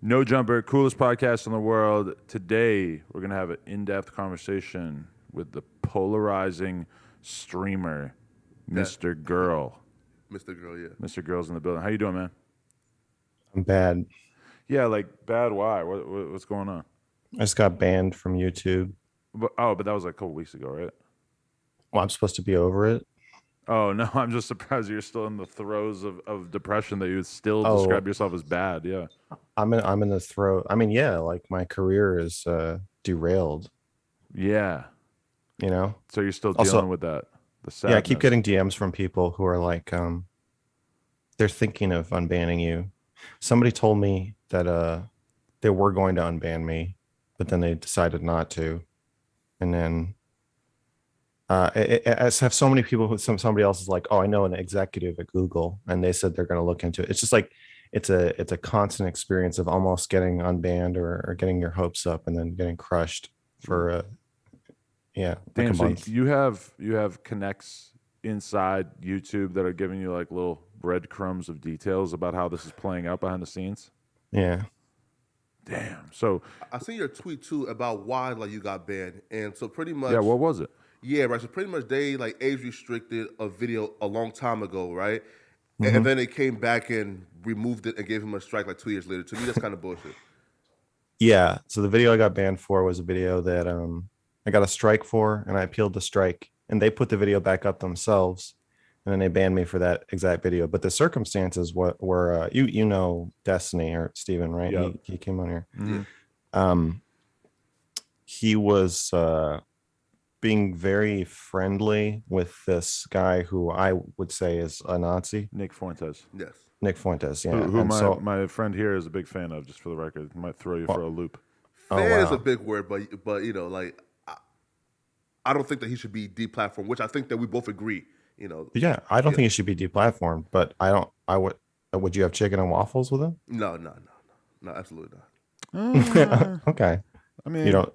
No Jumper, coolest podcast in the world. Today, we're going to have an in-depth conversation with the polarizing streamer, Mr. Girl. Mr. Girl, yeah. Mr. Girl's in the building. How you doing, man? I'm bad. Yeah, like, bad why? What's going on? I just got banned from YouTube. But that was like a couple weeks ago, right? Well, I'm supposed to be over it. Oh, no, I'm just surprised you're still in the throes of depression that you would still Oh. describe yourself as bad, yeah. I'm in the throat. I mean, yeah, like my career is derailed, Yeah. you know? So you're still Also- dealing with that, the sadness. Yeah, I keep getting DMs from people who are like, they're thinking of unbanning you. Somebody told me that they were going to unban me, but then they decided not to. And then I have so many people somebody else is like, oh, I know an executive at Google, and they said they're going to look into it. It's just like it's a constant experience of almost getting unbanned or getting your hopes up and then getting crushed for like Damn, a so month. you have connects inside YouTube that are giving you like little breadcrumbs of details about how this is playing out behind the scenes. Yeah. Damn. So I seen your tweet too about why like you got banned, and so pretty much yeah, what was it? yeah, right. So pretty much they like age restricted a video a long time ago, right? Mm-hmm. And then they came back and removed it and gave him a strike like 2 years later. To me, that's kind of bullshit. Yeah. So the video I got banned for was a video that I got a strike for, and I appealed the strike, and they put the video back up themselves, and then they banned me for that exact video. But the circumstances were you know Destiny or Steven, right? Yep. He came on here. Mhm. He was being very friendly with this guy who I would say is a Nazi, Nick Fuentes. Yes. Nick Fuentes. Yeah. Who And my friend here is a big fan of, just for the record. Might throw you for a loop. Fan is wow. a big word, but you know, like I don't think that he should be deplatformed, which I think that we both agree. You know, Yeah, I don't think it should be deplatformed, but I would you have chicken and waffles with him? no, absolutely not. Okay. I mean, You don't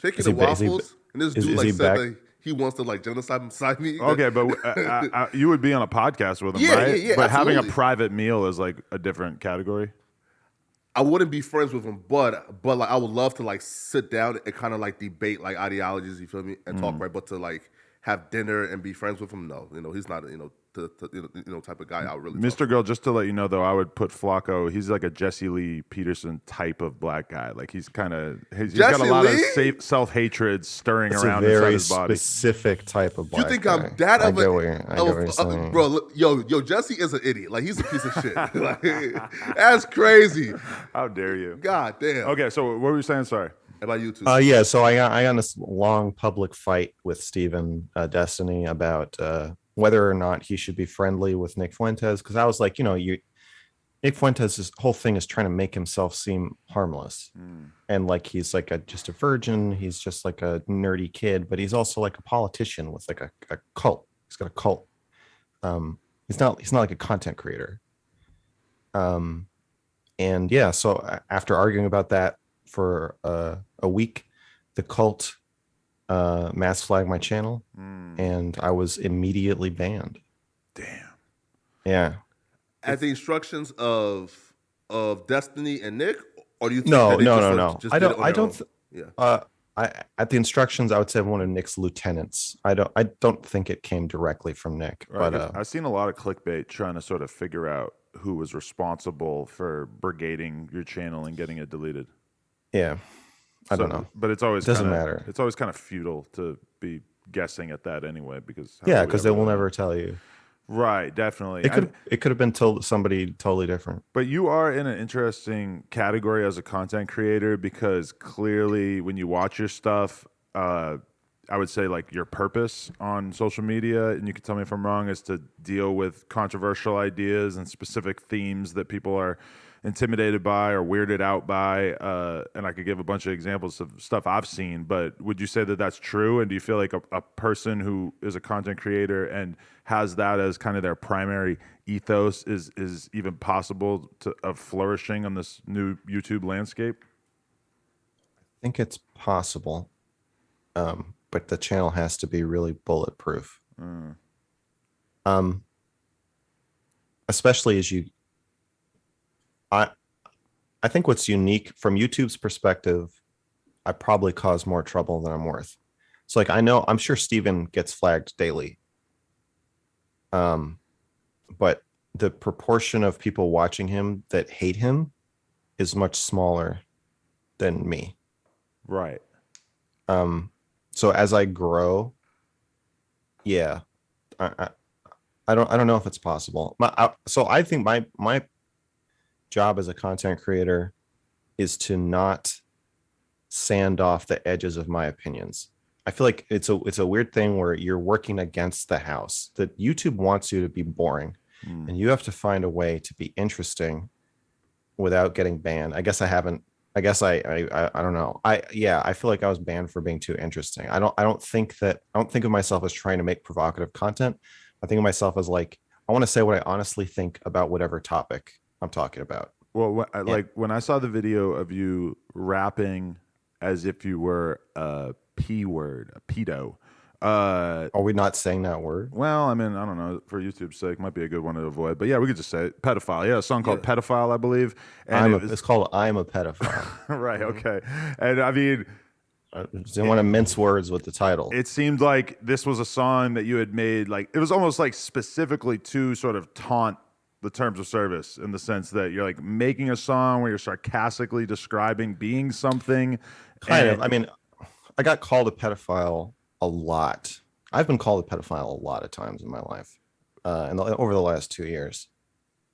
Chicken Is he and ba- is he- waffles, and this is- dude is like he said back? that he wants to like genocide beside me. okay, but you would be on a podcast with him, Yeah, right? yeah, but having a absolutely. private meal is like a different category. I wouldn't be friends with him, but like I would love to like sit down and kind of like debate like ideologies, you feel me, and talk, right. But to like have dinner and be friends with him, no, you know, he's not type of guy. I would really Mr. Girl, just to let you know, though, I would put Flakko. He's like a Jesse Lee Peterson type of black guy. Like he's got a Jesse lot Lee? of self-hatred stirring it's around a inside very his body. specific type of black You think guy. I'm that I of get a what you're saying. bro? Look, yo, Jesse is an idiot. Like he's a piece of shit. Like, that's crazy. How dare you? God damn. Okay, so what were you saying? Sorry. About you two. Yeah, so I got in this long public fight with Steven Destiny about whether or not he should be friendly with Nick Fuentes, because I was like, Nick Fuentes' whole thing is trying to make himself seem harmless, and like he's like just a virgin, he's just like a nerdy kid, but he's also like a politician with like a cult. He's got a cult. He's not like a content creator. And yeah, so after arguing about that for a week, the cult mass flagged my channel, and I was immediately banned. Damn. Yeah. At the instructions of Destiny and Nick, or do you think No. that they just I did it don't. on I their don't. own? Yeah. At the instructions, I would say one of Nick's lieutenants. I don't think it came directly from Nick, Right. but I've seen a lot of clickbait trying to sort of figure out who was responsible for brigading your channel and getting it deleted. yeah, I don't know. But it's always Doesn't kinda, matter. It's always kind of futile to be guessing at that anyway, because how Yeah, would we because they ever will know? never tell you. Right, definitely. It could have been told somebody totally different. But you are in an interesting category as a content creator, because clearly when you watch your stuff, I would say like your purpose on social media, and you can tell me if I'm wrong, is to deal with controversial ideas and specific themes that people are intimidated by or weirded out by. And I could give a bunch of examples of stuff I've seen, but would you say that that's true? And do you feel like a person who is a content creator and has that as kind of their primary ethos is even possible of flourishing on this new YouTube landscape? I think it's possible, but the channel has to be really bulletproof. Especially as I think what's unique from YouTube's perspective, I probably cause more trouble than I'm worth. So like I'm sure Steven gets flagged daily. But the proportion of people watching him that hate him is much smaller than me. Right. So as I grow, yeah, I, I don't know if it's possible. So I think my job as a content creator is to not sand off the edges of my opinions. I feel like it's a weird thing where you're working against the house. That YouTube wants you to be boring, and you have to find a way to be interesting without getting banned. I guess I haven't. I guess I don't know. I feel like I was banned for being too interesting. I don't think of myself as trying to make provocative content. I think of myself as like I want to say what I honestly think about whatever topic I'm talking about. Well, And like when I saw the video of you rapping as if you were a P word, a pedo. are we not saying that word? Well, I mean, I don't know. For YouTube's sake, might be a good one to avoid. But yeah, we could just say it. Pedophile. Yeah, a song called "Pedophile," I believe. And It's called "I'm a Pedophile." right. Okay. And I mean, I didn't want to mince words with the title. it seemed like this was a song that you had made. Like it was almost like specifically to sort of taunt the terms of service in the sense that you're like making a song where you're sarcastically describing being something. Kind of. I mean, I got called a pedophile a lot. I've been called a pedophile a lot of times in my life, over the last 2 years.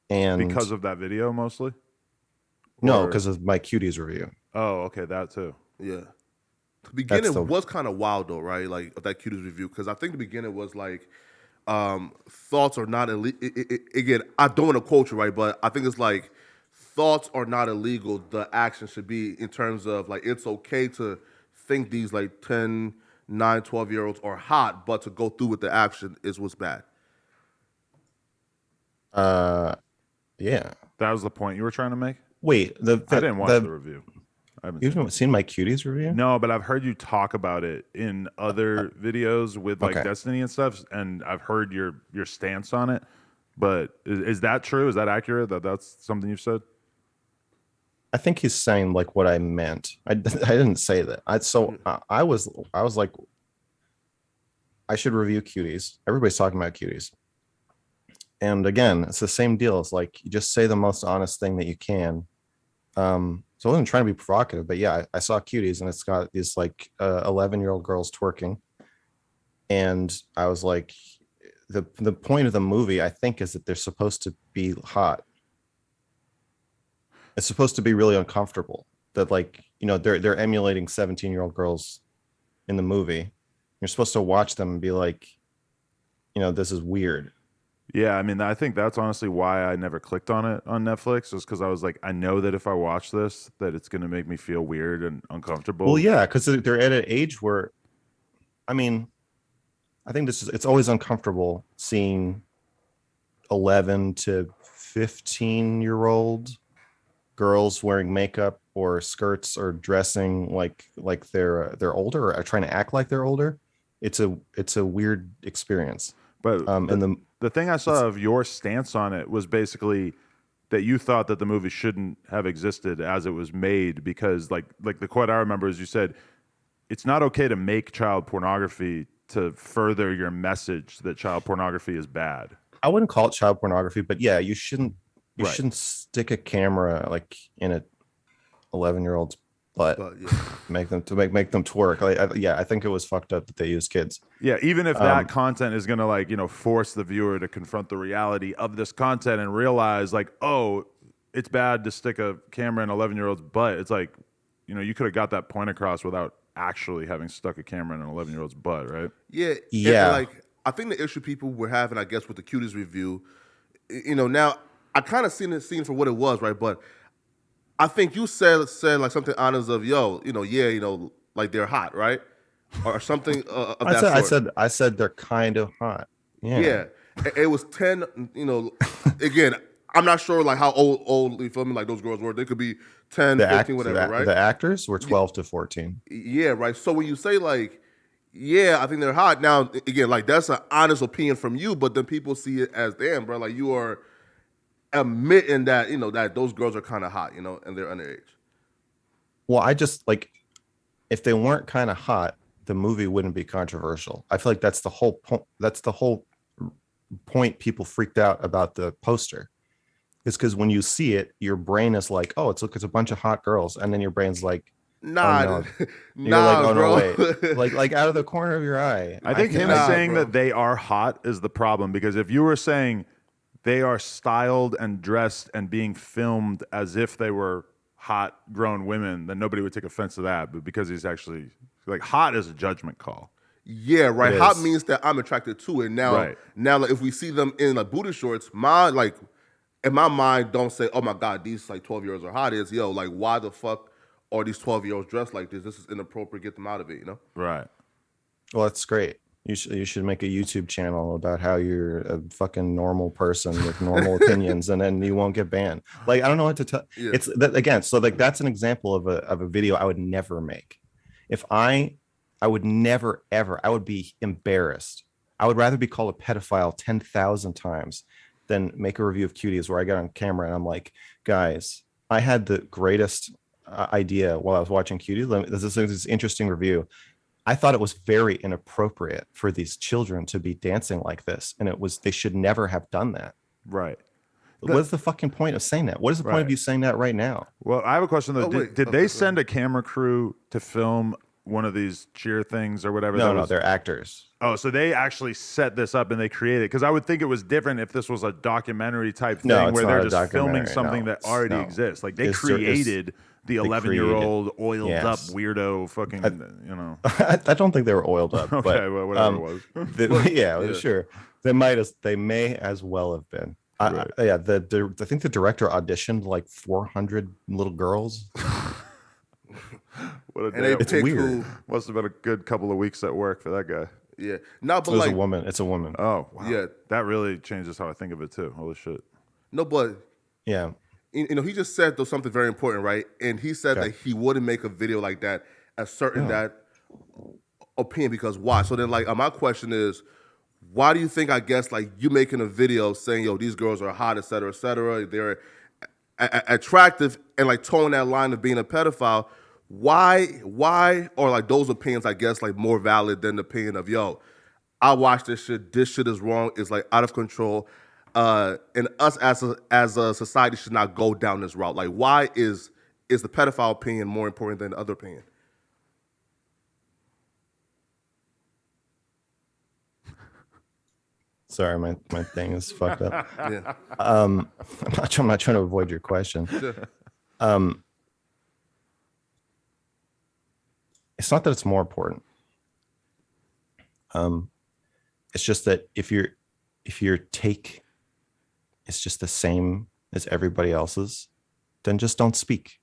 And Because of that video, mostly. no, Or- because of my Cuties review. Oh, okay, that too. Yeah. The beginning the- was kind of wild though, right? Like of that Cuties review, because I think the beginning was like, thoughts are not illegal. Again, I don't want to quote you right, but I think it's like thoughts are not illegal. The action should be in terms of like it's okay to think these like 10, 9, 12-year-olds are hot, but to go through with the action is what's bad. Yeah. That was the point you were trying to make. Wait, I didn't watch the review. I haven't You seen it. haven't seen my Cuties review? No, but I've heard you talk about it in other videos with like okay. Destiny and stuff, and I've heard your stance on it. But is that true? Is that accurate? That's something you've said? I think he's saying like what I meant. I didn't say that. I was like, I should review Cuties. Everybody's talking about Cuties. And again, it's the same deal. It's like you just say the most honest thing that you can. So I wasn't trying to be provocative, but yeah, I saw Cuties and it's got these like 11-year-old girls twerking. And I was like, the point of the movie, I think, is that they're supposed to be hot. It's supposed to be really uncomfortable that like, they're emulating 17-year-old girls in the movie. You're supposed to watch them and be like, this is weird. Yeah, I mean, I think that's honestly why I never clicked on it on Netflix, was because I was like, I know that if I watch this, that it's going to make me feel weird and uncomfortable. Well, yeah, because they're at an age where, I mean, I think it's always uncomfortable seeing 11 to 15-year-old girls wearing makeup or skirts or dressing like they're older or trying to act like they're older. It's a weird experience. But and the thing I saw of your stance on it was basically that you thought that the movie shouldn't have existed as it was made, because like the quote I remember is you said, it's not okay to make child pornography to further your message that child pornography is bad. I wouldn't call it child pornography, but yeah, you shouldn't Right. shouldn't stick a camera like in a 11-year-old's butt, But yeah, make them twerk. I think it was fucked up that they use kids. Yeah, even if that content is going to like, force the viewer to confront the reality of this content and realize like, oh, it's bad to stick a camera in an 11-year-old's butt. It's like, you could have got that point across without actually having stuck a camera in an 11-year-old's butt, right? yeah, Yeah. And, like I think the issue people were having, I guess, with the Cuties review, now I kind of seen it for what it was, right? But I think you said like something honest of like they're hot, right? Or something of that sort. I said they're kind of hot. Yeah. It was 10, again, I'm not sure like how old you feel me, like those girls were. They could be 10, 15, whatever, right? The actors were 12 to 14. Yeah, right. So when you say like, yeah, I think they're hot. Now, again, like that's an honest opinion from you, but then people see it as, damn, bro, like you are admitting that that those girls are kind of hot, and they're underage. Well, I just like if they weren't kind of hot, the movie wouldn't be controversial. I feel like that's the whole point. That's the whole point. People freaked out about the poster. It's because when you see it, your brain is like, "Oh, it's a bunch of hot girls," and then your brain's like, Nah, "Oh no." You're nah, like, "Oh bro. no, wait!" Like out of the corner of your eye. I think him saying that they are hot is the problem, because if you were saying they are styled and dressed and being filmed as if they were hot grown women, then nobody would take offense to that. But because he's actually like, hot is a judgment call. Yeah, right. It Hot is. means that I'm attracted to it. Now, Right. like if we see them in like booty shorts, in my mind, don't say, "Oh my God, these like 12-year-olds are hot." Is like, why the fuck are these 12-year-olds dressed like this? This is inappropriate. Get them out of it. Right. Well, that's great. You should make a YouTube channel about how you're a fucking normal person with normal opinions, and then you won't get banned. Like, I don't know what to tell. Yeah. It's that again. So like that's an example of a video I would never make. If I would never ever. I would be embarrassed. I would rather be called a pedophile 10,000 times than make a review of Cuties where I get on camera and I'm like, guys, I had the greatest idea while I was watching Cuties. This is this interesting review. I thought it was very inappropriate for these children to be dancing like this, and they should never have done that. Right. What is the fucking point of saying that? What is the point of Right. you saying that right now? Well, I have a question though. Oh, wait. Did Okay, they go send a camera crew to film one of these cheer things or whatever? No, they're actors. Oh, so they actually set this up and they created it? Because I would think it was different if this was a documentary type thing No, it's where not they're a just filming documentary, something no. that already No. exists. Like they It's- created the they 11-year-old oiled yes. up weirdo fucking, I don't think they were oiled up. Okay, but, well, whatever it was. Yeah, sure. They may as well have been. Right. I think the director auditioned like 400 little girls. What a And they day. It's pick weird. who. Must have been a good couple of weeks at work for that guy. Yeah, no, but It was like a woman. It's a woman. Oh, wow. Yeah. That really changes how I think of it too. Holy shit. no, but Yeah. he just said though something very important, right? And he said Okay. that he wouldn't make a video like that asserting that opinion because why? So then, like, my question is, why do you think? I guess like you making a video saying, "Yo, these girls are hot, et cetera, they're attractive," and like towing that line of being a pedophile. Why are like those opinions? I guess like more valid than the opinion of, "Yo, I watched this shit. This shit is wrong. It's like out of control." And us as a society should not go down this route. Like, why is the pedophile opinion more important than the other opinion? Sorry, my thing is fucked up. Yeah. I'm not trying to avoid your question. It's not that it's more important. It's just that if your take is just the same as everybody else's, then just don't speak.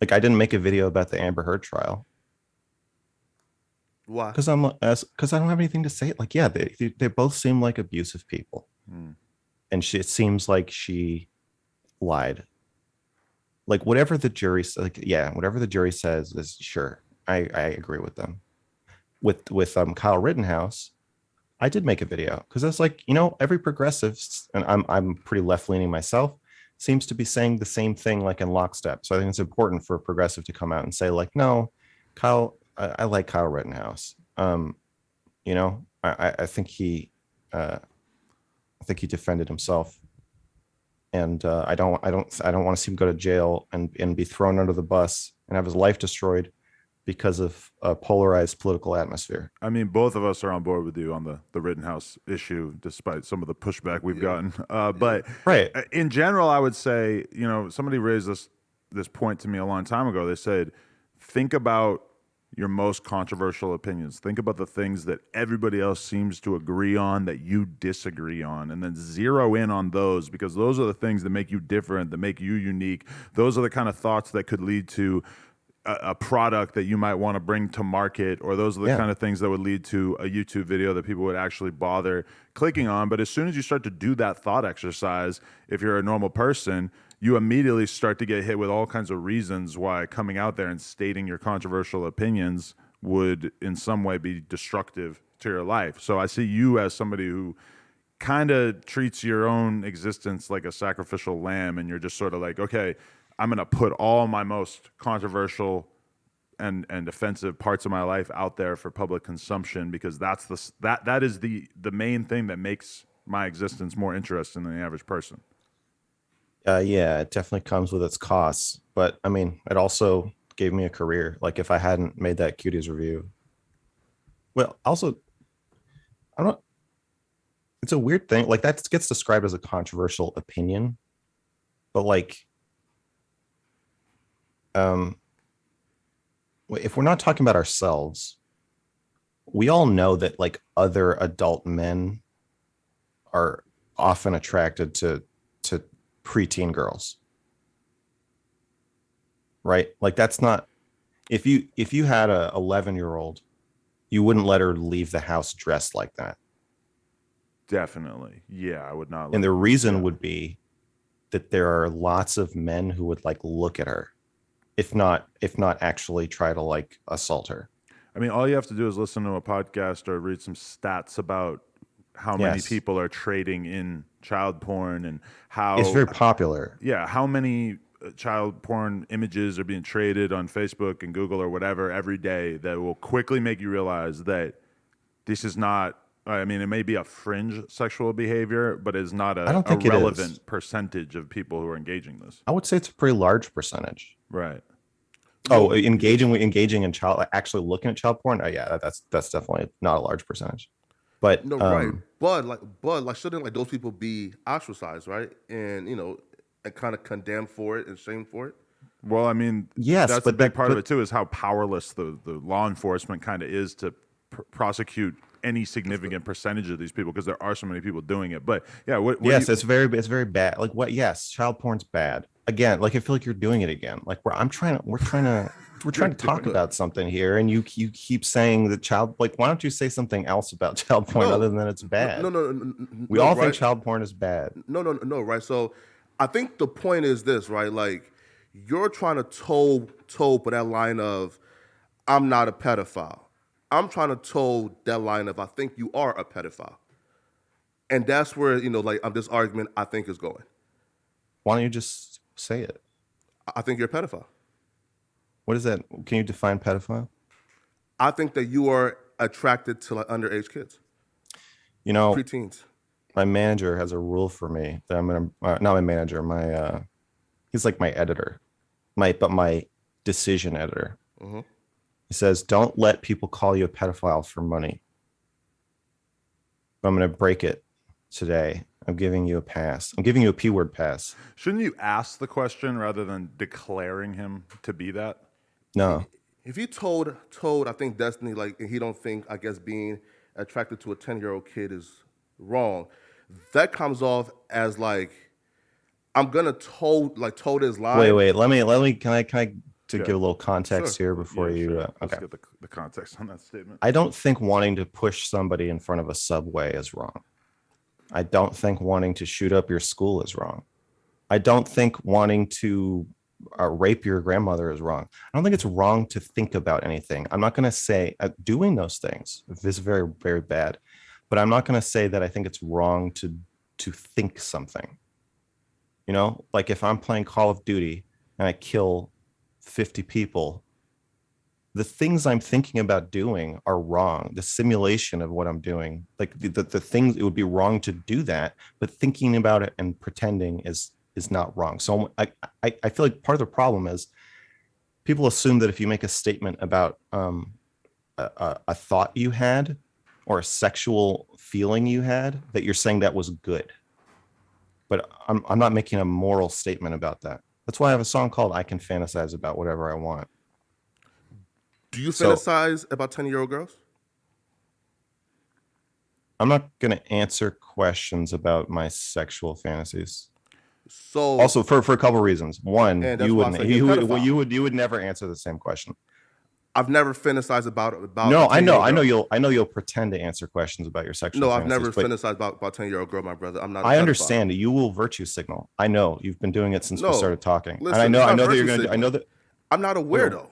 Like I didn't make a video about the Amber Heard trial Why? because I don't have anything to say. Like, yeah, they both seem like abusive people, and it seems like she lied. Like whatever the jury whatever the jury says is sure. I agree with them. With Kyle Rittenhouse, I did make a video because I was like, every progressive, and I'm pretty left leaning myself, seems to be saying the same thing like in lockstep. So I think it's important for a progressive to come out and say like, no, Kyle, I like Kyle Rittenhouse. I think he defended himself, and I don't want to see him go to jail and be thrown under the bus and have his life destroyed because of a polarized political atmosphere. I mean, both of us are on board with you on the Rittenhouse issue, despite some of the pushback we've gotten. But Right. in general, I would say, somebody raised this point to me a long time ago. They said, think about your most controversial opinions. Think about the things that everybody else seems to agree on that you disagree on, and then zero in on those, because those are the things that make you different, that make you unique. Those are the kind of thoughts that could lead to a product that you might want to bring to market, or those are the kind of things that would lead to a YouTube video that people would actually bother clicking on. But as soon as you start to do that thought exercise, if you're a normal person, you immediately start to get hit with all kinds of reasons why coming out there and stating your controversial opinions would in some way be destructive to your life. So I see you as somebody who kind of treats your own existence like a sacrificial lamb, and you're just sort of like, okay, I'm gonna put all my most controversial and offensive parts of my life out there for public consumption, because that is the main thing that makes my existence more interesting than the average person. Yeah, it definitely comes with its costs, but I mean, it also gave me a career. Like if I hadn't made that Cuties review, well, also, I don't. It's a weird thing. Like that gets described as a controversial opinion, but like, um, if we're not talking about ourselves, we all know that like other adult men are often attracted to preteen girls, right? Like that's not, if you had a 11-year-old, you wouldn't let her leave the house dressed like that. Definitely. Yeah, I would not. And the reason would be that there are lots of men who would like look at her, if not actually try to like assault her. I mean, all you have to do is listen to a podcast or read some stats about how many Yes. people are trading in child porn, and how It's very popular. yeah, how many child porn images are being traded on Facebook and Google or whatever every day, that will quickly make you realize that this is not, I mean, it may be a fringe sexual behavior, but it's not I don't a think it is. relevant percentage of people who are engaging this. I would say it's a pretty large percentage. Right. Oh, engaging in child, like actually looking at child porn. Oh, yeah, that's definitely not a large percentage. But No, right. But like, shouldn't like those people be ostracized, right? And and kind of condemned for it and shamed for it. Well, I mean, yes, that's but a big part of it too, is how powerless the law enforcement kind of is to prosecute any significant percentage of these people, because there are so many people doing it. But yeah, yes, it's very bad. Like what? Yes, child porn's bad. Again, like I feel like you're doing it again. Like we're trying to talk about something here, and you keep saying that child. Like, why don't you say something else about child porn other than it's bad? No. We all right? think child porn is bad. No, right? So, I think the point is this, right? Like, you're trying to toe for that line of, I'm not a pedophile. I'm trying to toe that line of, I think you are a pedophile, and that's where like this argument I think is going. Why don't you just say it? I think you're a pedophile. What is that? Can you define pedophile? I think that you are attracted to like underage kids, preteens. My manager has a rule for me that I'm gonna not my manager, my he's like my editor, my decision editor. Mm-hmm. He says, don't let people call you a pedophile for money. I'm going to break it today. I'm giving you a pass. I'm giving you a P-word pass. Shouldn't you ask the question rather than declaring him to be that? No. If he told, I think Destiny, like, he don't think, I guess, being attracted to a 10-year-old kid is wrong, that comes off as like, I'm gonna told his lie. Wait. Let me. Can I give a little context here before you? Sure. Okay. Let's get the context on that statement. I don't think wanting to push somebody in front of a subway is wrong. I don't think wanting to shoot up your school is wrong. I don't think wanting to rape your grandmother is wrong. I don't think it's wrong to think about anything. I'm not going to say doing those things is very, very bad, but I'm not going to say that I think it's wrong to think something. Like if I'm playing Call of Duty and I kill 50 people, the things I'm thinking about doing are wrong. The simulation of what I'm doing, like the things, it would be wrong to do that, but thinking about it and pretending is not wrong. So I feel like part of the problem is people assume that if you make a statement about a thought you had or a sexual feeling you had, that you're saying that was good. But I'm not making a moral statement about that. That's why I have a song called I Can Fantasize About Whatever I Want. Do you fantasize about 10-year-old girls? I'm not going to answer questions about my sexual fantasies. So also for a couple of reasons. One, you would never answer the same question. I've never fantasized about. No, I know you'll pretend to answer questions about your sexual. No, I've never fantasized about 10-year-old girl, my brother. I'm not. I understand. You will virtue signal. I know you've been doing it since we started talking. Listen, and I know that you're going to. I know that I'm not a weirdo.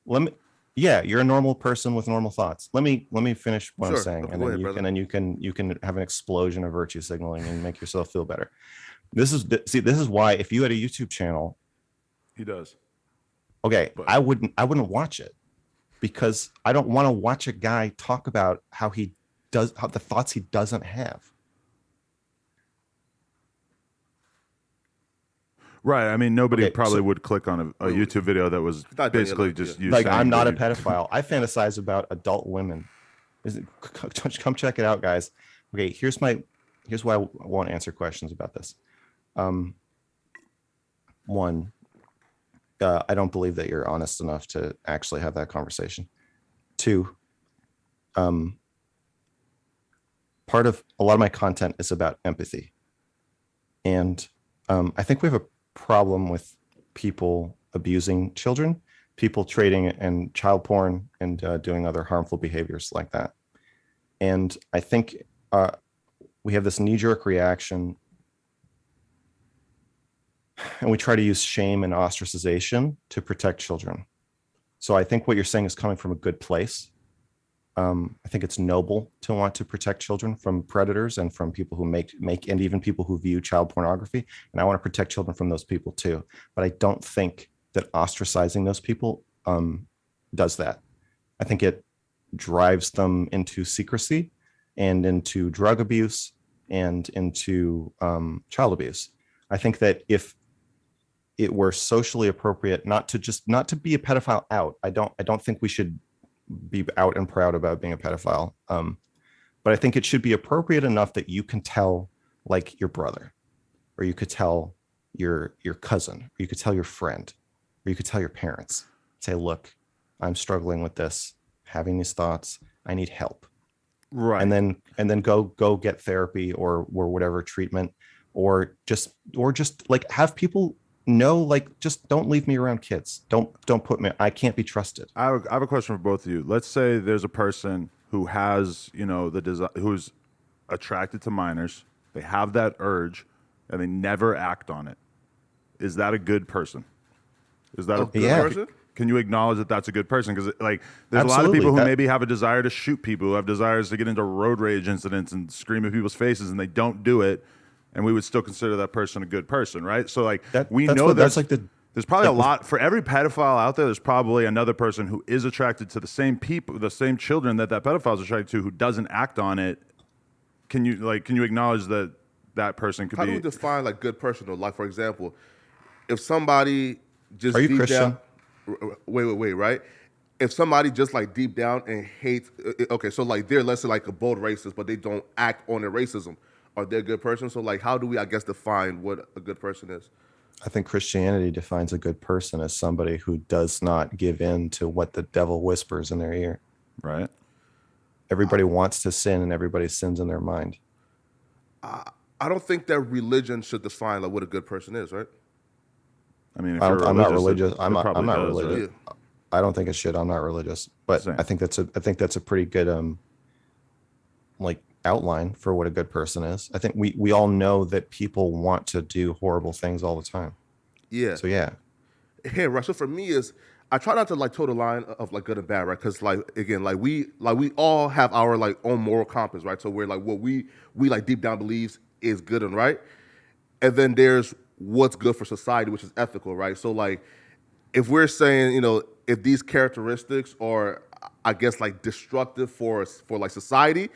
Let me. Yeah, you're a normal person with normal thoughts. Let me finish what I'm Sure. saying, Okay, and go then ahead, you brother. can have an explosion of virtue signaling and make yourself feel better. This is why if you had a YouTube channel, He does. okay, But I wouldn't watch it because I don't want to watch a guy talk about how the thoughts he doesn't have. right, I mean, nobody Okay, probably so would click on a Wait, YouTube video that was he's not done yet. basically Like, yeah. just you like I'm saying not that a you. pedophile. I fantasize about adult women. Come check it out, guys. Okay, here's why I won't answer questions about this. Um, one, I don't believe that you're honest enough to actually have that conversation. Two, um, part of a lot of my content is about empathy, and I think we have a problem with people abusing children, people trading and child porn, and doing other harmful behaviors like that. And I think uh, we have this knee-jerk reaction, and we try to use shame and ostracization to protect children. So I think what you're saying is coming from a good place. I think it's noble to want to protect children from predators and from people who make and even people who view child pornography. And I want to protect children from those people too. But I don't think that ostracizing those people does that. I think it drives them into secrecy and into drug abuse and into child abuse. I think that if it were socially appropriate not to be a pedophile out, I don't think we should be out and proud about being a pedophile. But I think it should be appropriate enough that you can tell like your brother, or you could tell your cousin, or you could tell your friend, or you could tell your parents. Say, look, I'm struggling with this, having these thoughts. I need help. Right. And then go get therapy or whatever treatment, or just like have people know, like, just don't leave me around kids. Don't put me. I can't be trusted. I have a question for both of you. Let's say there's a person who has, who's attracted to minors. They have that urge, and they never act on it. Is that a good person? Is that A a good Yeah. person? Can you acknowledge that that's a good person? Because like, there's a lot of Absolutely. people who That- maybe have a desire to shoot people, who have desires to get into road rage incidents and scream at people's faces, and they don't do it, and we would still consider that person a good person, right? So like, we that's know what that's there's like the there's probably like a lot for every pedophile out there. There's probably another person who is attracted to the same people, the same children that pedophile is attracted to, who doesn't act on it. Can you acknowledge that that person could How do be? we define like good person though? Like for example, if somebody just Are you deep Christian? down, wait, right? If somebody just like deep down and hates, okay, so like they're less like a bold racist, but they don't act on their racism. Are they a good person? So like, how do we, I guess, define what a good person is? I think Christianity defines a good person as somebody who does not give in to what the devil whispers in their ear. Right. Everybody wants to sin, and everybody sins in their mind. I don't think that religion should define like what a good person is, right? I mean, if I you're don't, I'm not religious, religious. I'm not. I'm probably not does, religious. right? I don't think it should. I'm not religious, but Same. I think that's a pretty good like outline for what a good person is. I think we all know that people want to do horrible things all the time. Yeah. So yeah, Hey, right. So for me is I try not to like toe the line of like good and bad, right? Because like again, like we all have our like own moral compass, right? So we're like what we like deep down believes is good and right, and then there's what's good for society, which is ethical, right? So like if we're saying if these characteristics are I guess like destructive for like society,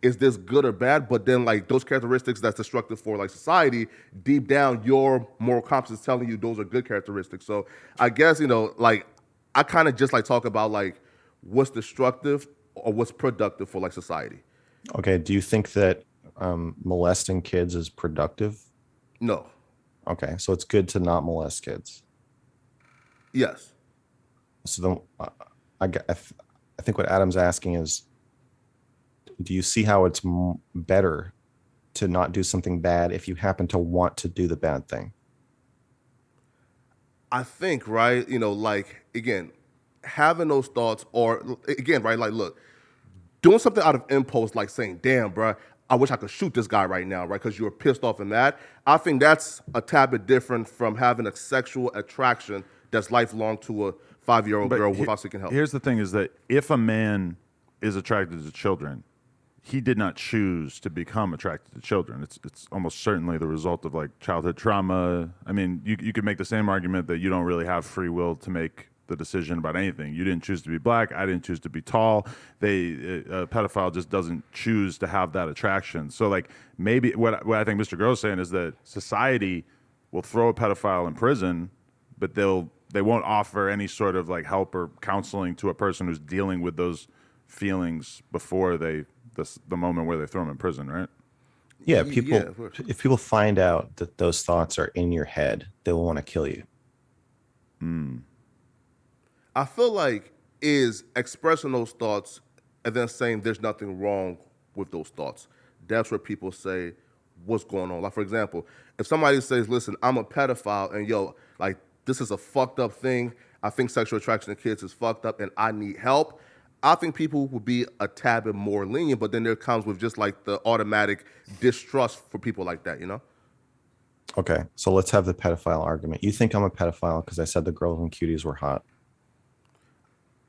is this good or bad? But then like those characteristics that's destructive for like society, deep down your moral compass is telling you those are good characteristics. So I guess like I kind of just like talk about like what's destructive or what's productive for like society. okay. Do you think that molesting kids is productive? No. Okay, so it's good to not molest kids. Yes. So then, I think what Adam's asking is, do you see how it's better to not do something bad if you happen to want to do the bad thing? I think, right, like, again, having those thoughts, or again, right, like, look, doing something out of impulse, like saying, damn, bro, I wish I could shoot this guy right now, right, because you're pissed off and mad. I think that's a tad bit different from having a sexual attraction that's lifelong to a 5-year-old But girl without seeking help. Here's the thing: is that if a man is attracted to children, he did not choose to become attracted to children. It's almost certainly the result of like childhood trauma. I mean, you could make the same argument that you don't really have free will to make the decision about anything. You didn't choose to be black. I didn't choose to be tall. A pedophile just doesn't choose to have that attraction. So like maybe what I think Mr. Gross saying is that society will throw a pedophile in prison, but they won't offer any sort of like help or counseling to a person who's dealing with those feelings before the moment where they throw them in prison, right? Yeah, of if people find out that those thoughts are in your head, they will want to kill you. I feel like is expressing those thoughts and then saying there's nothing wrong with those thoughts. That's where people say, what's going on? Like, for example, if somebody says, listen, I'm a pedophile and yo, like, this is a fucked up thing. I think sexual attraction to kids is fucked up and I need help. I think people would be a tad bit more lenient, but then there comes with just like the automatic distrust for people like that, you know? Okay, so let's have the pedophile argument. You think I'm a pedophile because I said the girls in Cuties were hot.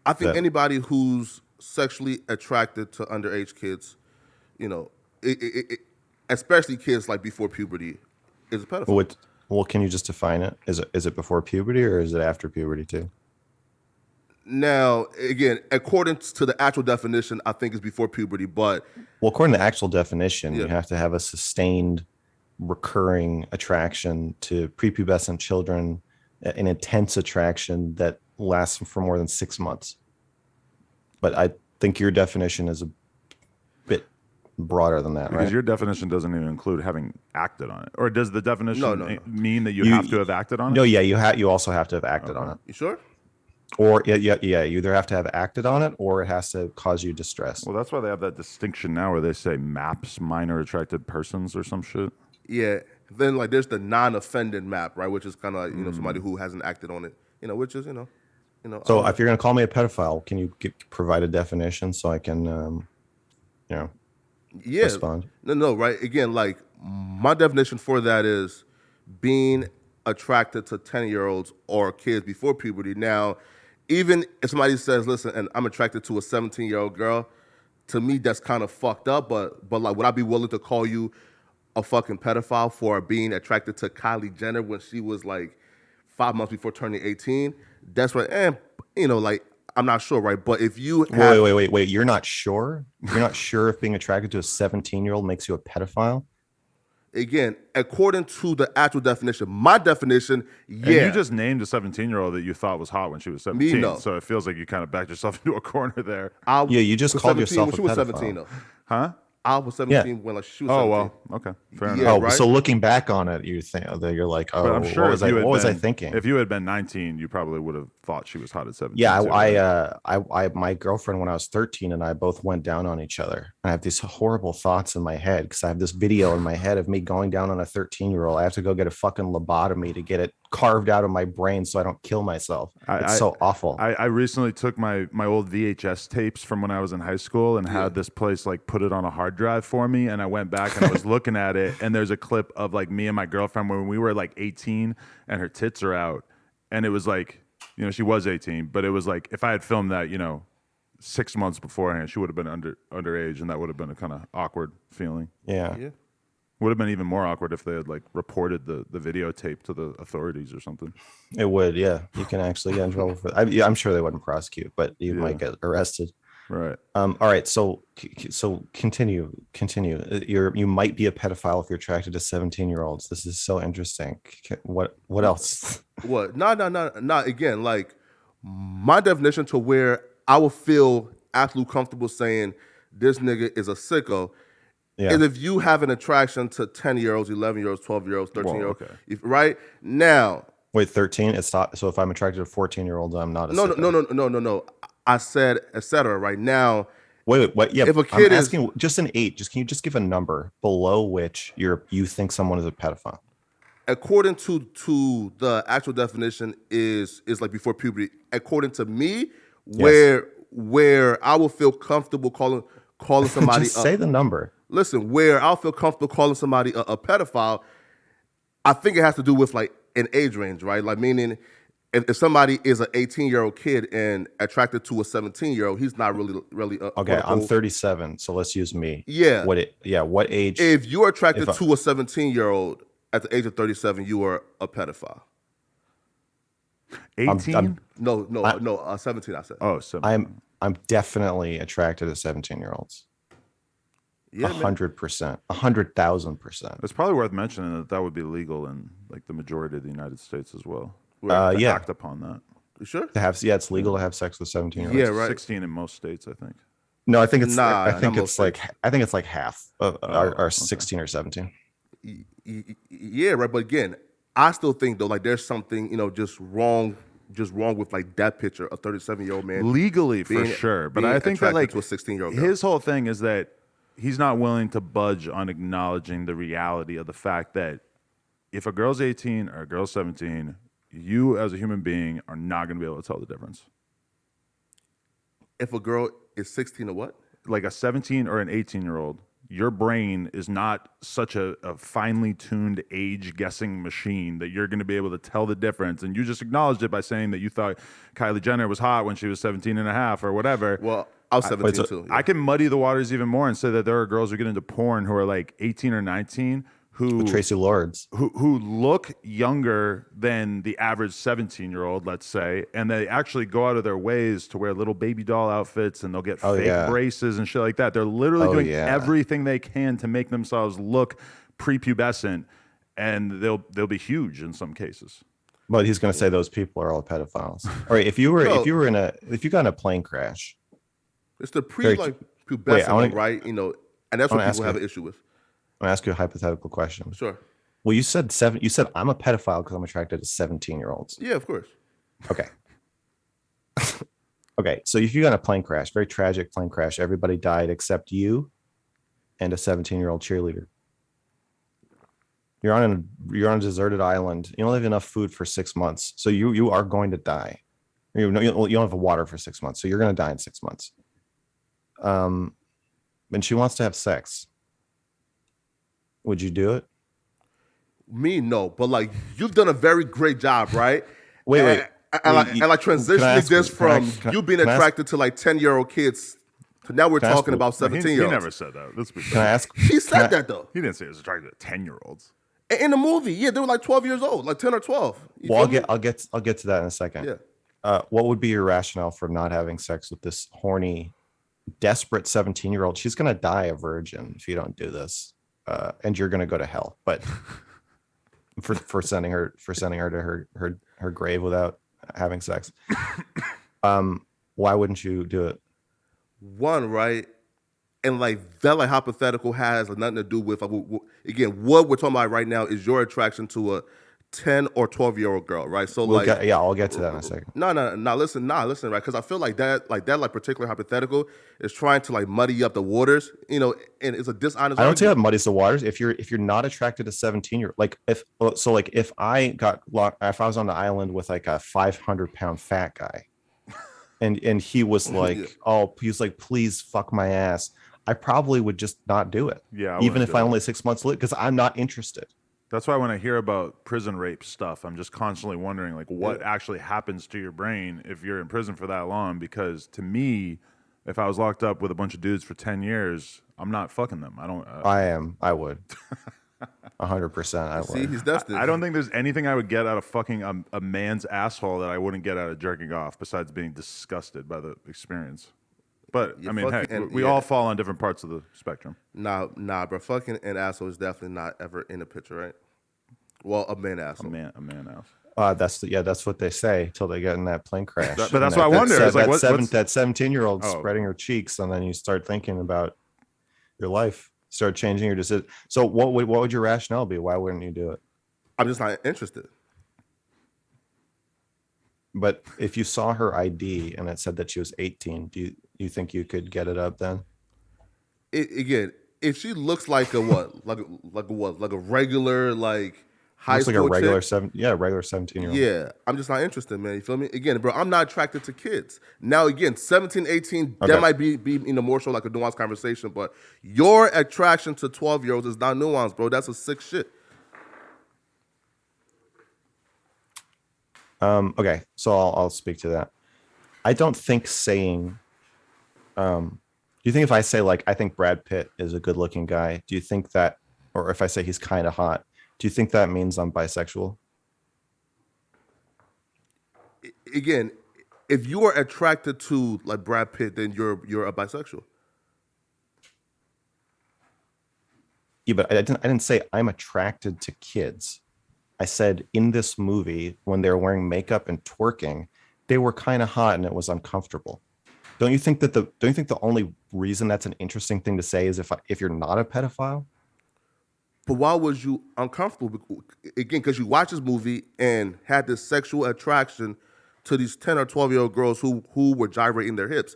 I think anybody who's sexually attracted to underage kids, you know, especially kids like before puberty, is a pedophile. Well, can you just define it? Is it before puberty or is it after puberty too? Now, again, according to the actual definition, I think it's before puberty, but... Well, according to the actual definition, Yeah. you have to have a sustained, recurring attraction to prepubescent children, an intense attraction that lasts for more than 6 months. But I think your definition is a bit broader than that, Because right? your definition doesn't even include having acted on it. Or does the definition No. mean that you have to have acted on it? No, yeah, you also have to have acted on it. You sure? Or yeah, you either have to have acted on it or it has to cause you distress. Well, that's why they have that distinction now where they say MAPS, minor attracted persons or some shit. Yeah. Then, like, there's the non-offended map, right, which is kind of like, you know, somebody who hasn't acted on it, you know, which is, you know. So if you're going to call me a pedophile, can you provide a definition so I can, yeah. respond? No, right? Again, like, my definition for that is being attracted to 10-year-olds or kids before puberty. Now, even if somebody says, listen, and I'm attracted to a 17-year-old girl, to me, that's kind of fucked up. But like, would I be willing to call you a fucking pedophile for being attracted to Kylie Jenner when she was like 5 months before turning 18? That's right. And, you know, like, I'm not sure, right? But if you have... Wait. You're not sure? You're not sure if being attracted to a 17-year-old makes you a pedophile? Again, according to the actual definition, my definition, yeah. And you just named a 17-year-old that you thought was hot when she was 17. Me, no. So it feels like you kind of backed yourself into a corner there. You just called 17 yourself when a she was pedophile. 17, though. Huh? I was 17 when like she was 17. Oh, well, okay. Fair Yeah, enough. Oh, right? so looking back on it, you think that you're like, oh, But I'm sure what was I been, thinking? If you had been 19, you probably would have thought she was hot at 17. Yeah, too, right? I my girlfriend when I was 13 and I both went down on each other. I have these horrible thoughts in my head because I have this video in my head of me going down on a 13-year-old. I have to go get a fucking lobotomy to get it carved out of my brain so I don't kill myself. It's so awful. I recently took my old VHS tapes from when I was in high school and had this place like put it on a hard drive for me, and I went back and I was looking at it, and there's a clip of like me and my girlfriend when we were like 18 and her tits are out, and it was like, you know, she was 18, but it was like if I had filmed that, you know, 6 months beforehand, she would have been underage, and that would have been a kind of awkward feeling. Yeah. Would have been even more awkward if they had like reported the videotape to the authorities or something. It would, yeah. You can actually get in trouble for that. I'm sure they wouldn't prosecute, but you might get arrested. Right. All right. So continue. You might be a pedophile if you're attracted to 17-year-olds. This is so interesting. What else? What? No. Again, like, my definition to where I will feel absolutely comfortable saying this nigga is a sicko is if you have an attraction to 10-year-olds, 11-year-olds, 12-year-olds, 13-year-olds, right? Now... Wait, 13? It's not, so if I'm attracted to 14-year-olds, I'm not a sicko. No. I said, etc. right now. Wait. Yeah, if a kid I'm asking just an age. Can you just give a number below which you think someone is a pedophile? According to the actual definition is like before puberty. According to me, where I will feel comfortable calling somebody just say the number. Listen, where I'll feel comfortable calling somebody a pedophile, I think it has to do with like an age range, right? Like, meaning if somebody is an 18-year-old kid and attracted to a 17-year-old, he's not really Okay, I'm 37, so let's use me. Yeah. What age? If you're attracted to a 17-year-old at the age of 37, you are a pedophile. 18? No, 17. I said. Oh, 17. I'm definitely attracted to 17-year-olds. Yeah, 100%, 100,000%. It's probably worth mentioning that that would be legal in like the majority of the United States as well. Yeah. Act upon that. You sure? It's legal to have sex with 17-year-olds. Yeah, right. 16 in most states, I think. No, I think it's Nah, I think not it's most like half of are 16 or 17. Yeah, right. But again, I still think though, like there's something just wrong with like that picture, a 37-year-old man Legally, for sure. But I think that like to a 16-year-old girl. his whole thing is that he's not willing to budge on acknowledging the reality of the fact that if a girl's 18 or a girl's 17, you as a human being are not going to be able to tell the difference. If a girl is 16 or what? Like a 17 or an 18-year-old, your brain is not such a finely tuned age guessing machine that you're going to be able to tell the difference. And you just acknowledged it by saying that you thought Kylie Jenner was hot when she was 17 and a half or whatever. Well, I was 17 too. Yeah. I can muddy the waters even more and say that there are girls who get into porn who are like 18 or 19 who Tracy Lords who look younger than the average 17-year-old, let's say, and they actually go out of their ways to wear little baby doll outfits and they'll get fake braces and shit like that. They're literally doing everything they can to make themselves look prepubescent, and they'll be huge in some cases. But he's going to say those people are all pedophiles. All right, if you got in a plane crash, it's the pubescent, right? And that's what people have an issue with. I'm gonna ask you a hypothetical question. Sure. Well, you said I'm a pedophile because I'm attracted to 17-year-olds. Yeah, of course. Okay. Okay. So if you got in a plane crash, very tragic plane crash, everybody died except you and a 17-year-old cheerleader. You're on a deserted island. You don't have enough food for 6 months, so you are going to die. You don't have water for 6 months, so you're going to die in 6 months. And she wants to have sex. Would you do it? Me, no. But like, you've done a very great job, right? Wait. And transitioning this from you being attracted to like 10-year-old kids to now we're talking about 17-year-olds. He never said that. Can I ask? He said that though. He didn't say he was attracted to 10-year-olds. In the movie, yeah, they were like 12 years old, like 10 or 12. Well, I'll get to that in a second. Yeah. What would be your rationale for not having sex with this horny, desperate 17-year-old? She's gonna die a virgin if you don't do this. And you're going to go to hell, but for sending her to her grave without having sex. Why wouldn't you do it? One, right? And like that, like hypothetical has nothing to do with again, what we're talking about right now is your attraction to a 10 or 12-year-old girl, right? So I'll get to that in a second. No, listen, right? Because I feel like that particular hypothetical is trying to like muddy up the waters, and it's a dishonest. I don't say that muddies the waters. If you're not attracted to 17-year, like if I was on the island with like a 500-pound fat guy, and he was like, please fuck my ass, I probably would just not do it. Yeah, even if I only 6 months late, because I'm not interested. That's why when I hear about prison rape stuff, I'm just constantly wondering like what actually happens to your brain if you're in prison for that long. Because to me, if I was locked up with a bunch of dudes for 10 years, I'm not fucking them. I would. 100% I would. See, he's destined. I don't think there's anything I would get out of fucking a man's asshole that I wouldn't get out of jerking off besides being disgusted by the experience. But I mean, we all fall on different parts of the spectrum. Nah, bro. Fucking an asshole is definitely not ever in the picture, right? Well, a man asshole. A man asshole. That's what they say till they get in that plane crash. But that's why I wonder. That 17-year-old spreading her cheeks, and then you start thinking about your life, start changing your decision. So what would your rationale be? Why wouldn't you do it? I'm just not interested. But if you saw her ID and it said that she was 18, do you think you could get it up then? Again, if she looks like a what, like a regular like high looks school like a regular chick, regular 17-year-old. Yeah, I'm just not interested, man. You feel me? Again, bro, I'm not attracted to kids. Now, again, 17, 18, okay. That might be more so like a nuanced conversation. But your attraction to 12-year-olds is not nuanced, bro. That's a sick shit. Okay, so I'll speak to that. I don't think saying, do you think if I say like I think Brad Pitt is a good looking guy, do you think that, or if I say he's kind of hot, do you think that means I'm bisexual? Again, if you are attracted to like Brad Pitt, then you're a bisexual. Yeah, but I didn't say I'm attracted to kids. I said in this movie when they're wearing makeup and twerking, they were kind of hot and it was uncomfortable. Don't you think the only reason that's an interesting thing to say is if you're not a pedophile? But why was you uncomfortable? Again, because you watched this movie and had this sexual attraction to these 10 or 12-year-old girls who were gyrating their hips.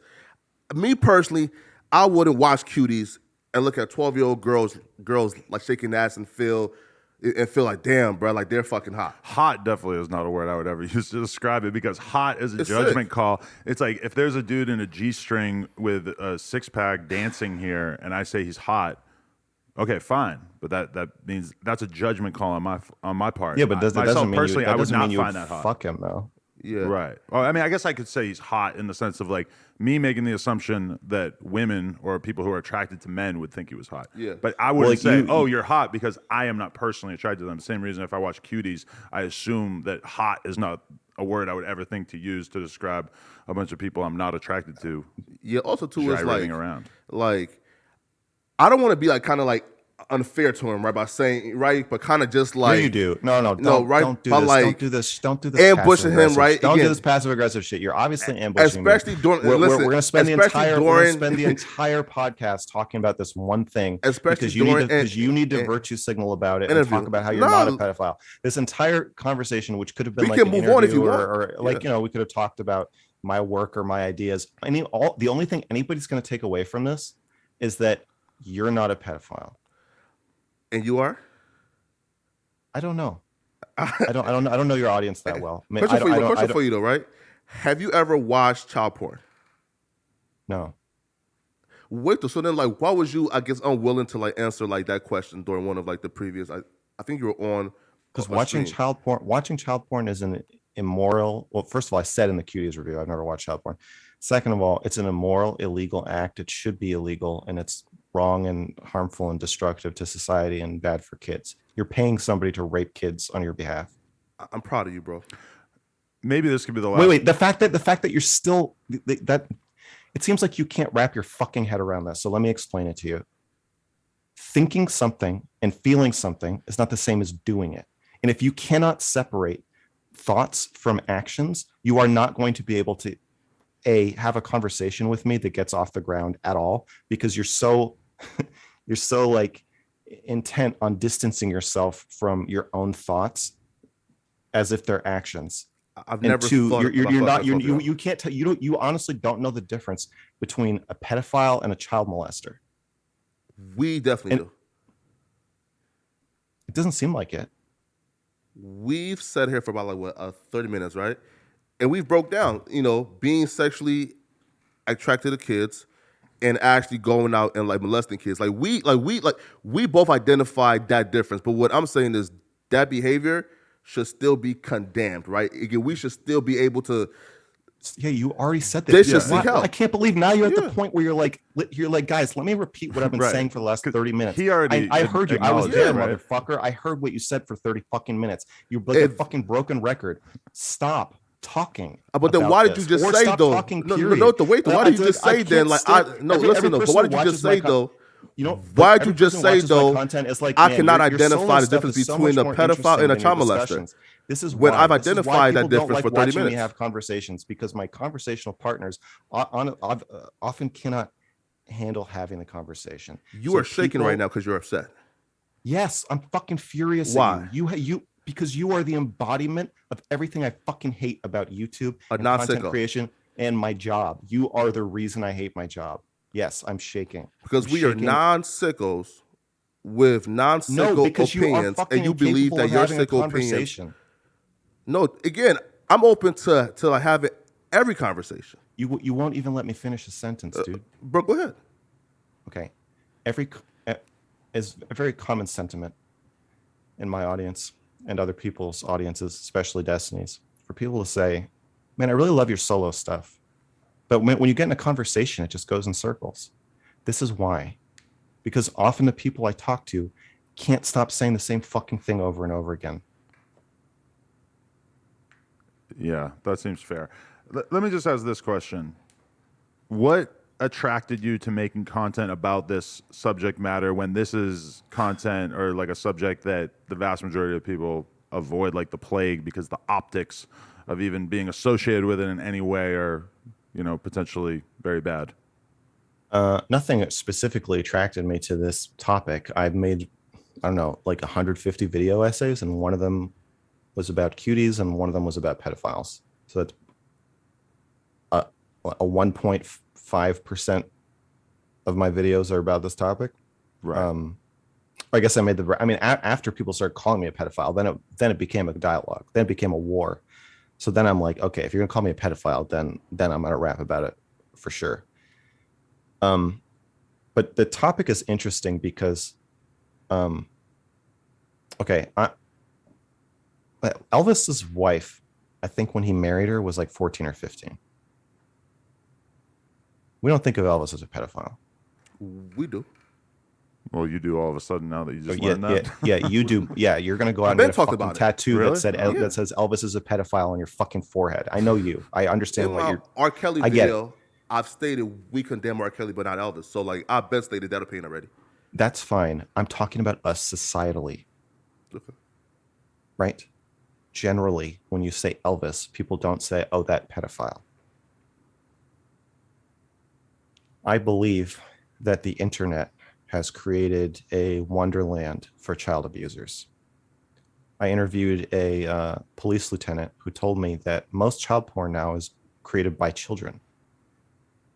Me personally, I wouldn't watch Cuties and look at 12-year-old girls like shaking ass and feel like, damn, bro, like they're fucking hot. Hot definitely is not a word I would ever use to describe it, because hot is a It's judgment sick. call. It's like if there's a dude in a G-string with a six-pack dancing here and I say he's hot, okay, fine, but that means that's a judgment call on my part. Yeah, but that Myself doesn't mean personally, that I would doesn't not mean you find would that hot. fuck him though. Yeah. Right. Well, I mean, I guess I could say he's hot in the sense of like me making the assumption that women or people who are attracted to men would think he was hot. Yeah. But I wouldn't like, say, you- oh, you're hot, because I am not personally attracted to them. Same reason if I watch Cuties, I assume that hot is not a word I would ever think to use to describe a bunch of people I'm not attracted to. Yeah. Also, too, is Gyrating like, around. like I don't want to be like kind of like unfair to him, right? By saying right, but kind of just like No, you do. No, right? don't do But this. like Don't do this. ambushing him, passive-aggressive- right? Don't do Again, this passive aggressive shit. You're obviously ambushing me. especially during. We're Listen, gonna spend especially we're gonna during, spend the entire podcast talking about this one thing especially because you during need to virtue signal about it and interview. talk about how you're not a No. pedophile. This entire conversation, which could have been We like can an move on if interview you or want. like Yeah. we could have talked about my work or my ideas. The only thing anybody's going to take away from this is that you're not a pedophile. And you are. I don't know. I don't know your audience that well. I mean, Question for you though, right? Have you ever watched child porn? No. Wait, so then like, why was you, I guess, unwilling to like answer like that question during one of like the previous? I think you were on. Because a watching stream. watching child porn is an immoral. Well, first of all, I said in the Cuties review, I've never watched child porn. Second of all, it's an immoral, illegal act. It should be illegal, and it's wrong and harmful and destructive to society and bad for kids. You're paying somebody to rape kids on your behalf. I'm proud of you, bro. Maybe this could be the last. Wait. The fact that you're still that it seems like you can't wrap your fucking head around this. So let me explain it to you. Thinking something and feeling something is not the same as doing it. And if you cannot separate thoughts from actions, you are not going to be able to have a conversation with me that gets off the ground at all, because you're so like intent on distancing yourself from your own thoughts as if they're actions. I've And never two, thought you're about not myself, you can't tell you honestly don't know the difference between a pedophile and a child molester. We definitely do. It doesn't seem like it. We've sat here for about like what 30 minutes, right? And we've broke down, being sexually attracted to kids and actually going out and like molesting kids. We both identified that difference. But what I'm saying is that behavior should still be condemned, right? Again, we should still be able to. Yeah, you already said that. They should seek help. I can't believe now you're at Yeah. the point where you're like, guys, let me repeat what I've been Right. saying for the last 30 minutes. He already I heard you. I was acknowledged there, it, right? motherfucker. I heard what you said for 30 fucking minutes. You're like a fucking broken record. Stop talking. But then about why did this. you just Or say stop though? Talking, No, period. wait. Why did you just say then? Like, listen though. But why did you just say though? Why did you just say though? Content is like, I man, cannot your identify solo the stuff difference is so between much a more pedophile and a interesting child than your molester. discussions. This is When why. I've This is why identified that people don't difference like for 30 watching me minutes. have conversations, because my conversational partners often cannot handle having the conversation. You So are shaking people- right now because you're upset. Yes, I'm fucking furious. Why? At you because you are the embodiment of everything I fucking hate about YouTube A and non-sicko. content creation and my job. You are the reason I hate my job. Yes, I'm shaking. Because I'm we are shaking. non-sickos with non-sicko No, because you are opinions, fucking and you believe incapable that of your having a sicko opinions. conversation. No, again, I'm open to like having every conversation. You won't even let me finish a sentence, dude. Bro, go ahead. Okay, is a very common sentiment in my audience and other people's audiences, especially Destiny's. for people to say, man, I really love your solo stuff. But when you get in a conversation, it just goes in circles. This is why. Because often the people I talk to can't stop saying the same fucking thing over and over again. Yeah, that seems fair. Let me just ask this question. What attracted you to making content about this subject matter when this is content or like a subject that the vast majority of people avoid like the plague because the optics of even being associated with it in any way are, potentially very bad? Nothing specifically attracted me to this topic. I've made, I don't know, like 150 video essays, and one of them was about cuties and one of them was about pedophiles. So that's a 1.5% of my videos are about this topic. Right. I guess I made after people started calling me a pedophile, then it became a dialogue. Then it became a war. So then I'm like, okay, if you're gonna call me a pedophile, then I'm gonna rap about it for sure. But the topic is interesting because, okay, Elvis's wife, I think when he married her was like 14 or 15. We don't think of Elvis as a pedophile. We do. Well, you do all of a sudden now that you just yeah, learned that. you do. Yeah, you're gonna go out and been get a talking fucking about it. tattoo Really? that says Elvis is a pedophile on your fucking forehead. I know you. I understand In what my you're. R. Kelly I get video, I've stated we condemn R. Kelly, but not Elvis. So like I've been stated that opinion already. That's fine. I'm talking about us societally, Okay. right? Generally, when you say Elvis, people don't say, "Oh, that pedophile." I believe that the internet has created a wonderland for child abusers. I interviewed a police lieutenant who told me that most child porn now is created by children.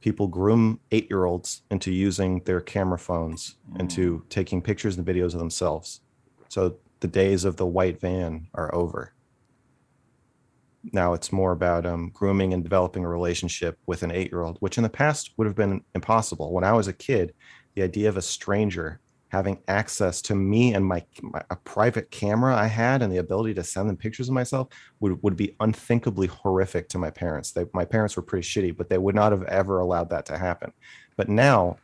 People groom 8-year-olds into using their camera phones, into taking pictures and videos of themselves. So the days of the white van are over. Now it's more about grooming and developing a relationship with an 8-year-old, which in the past would have been impossible. When I was a kid, the idea of a stranger having access to me and a private camera I had and the ability to send them pictures of myself would be unthinkably horrific to my parents. My parents were pretty shitty, but they would not have ever allowed that to happen. But now,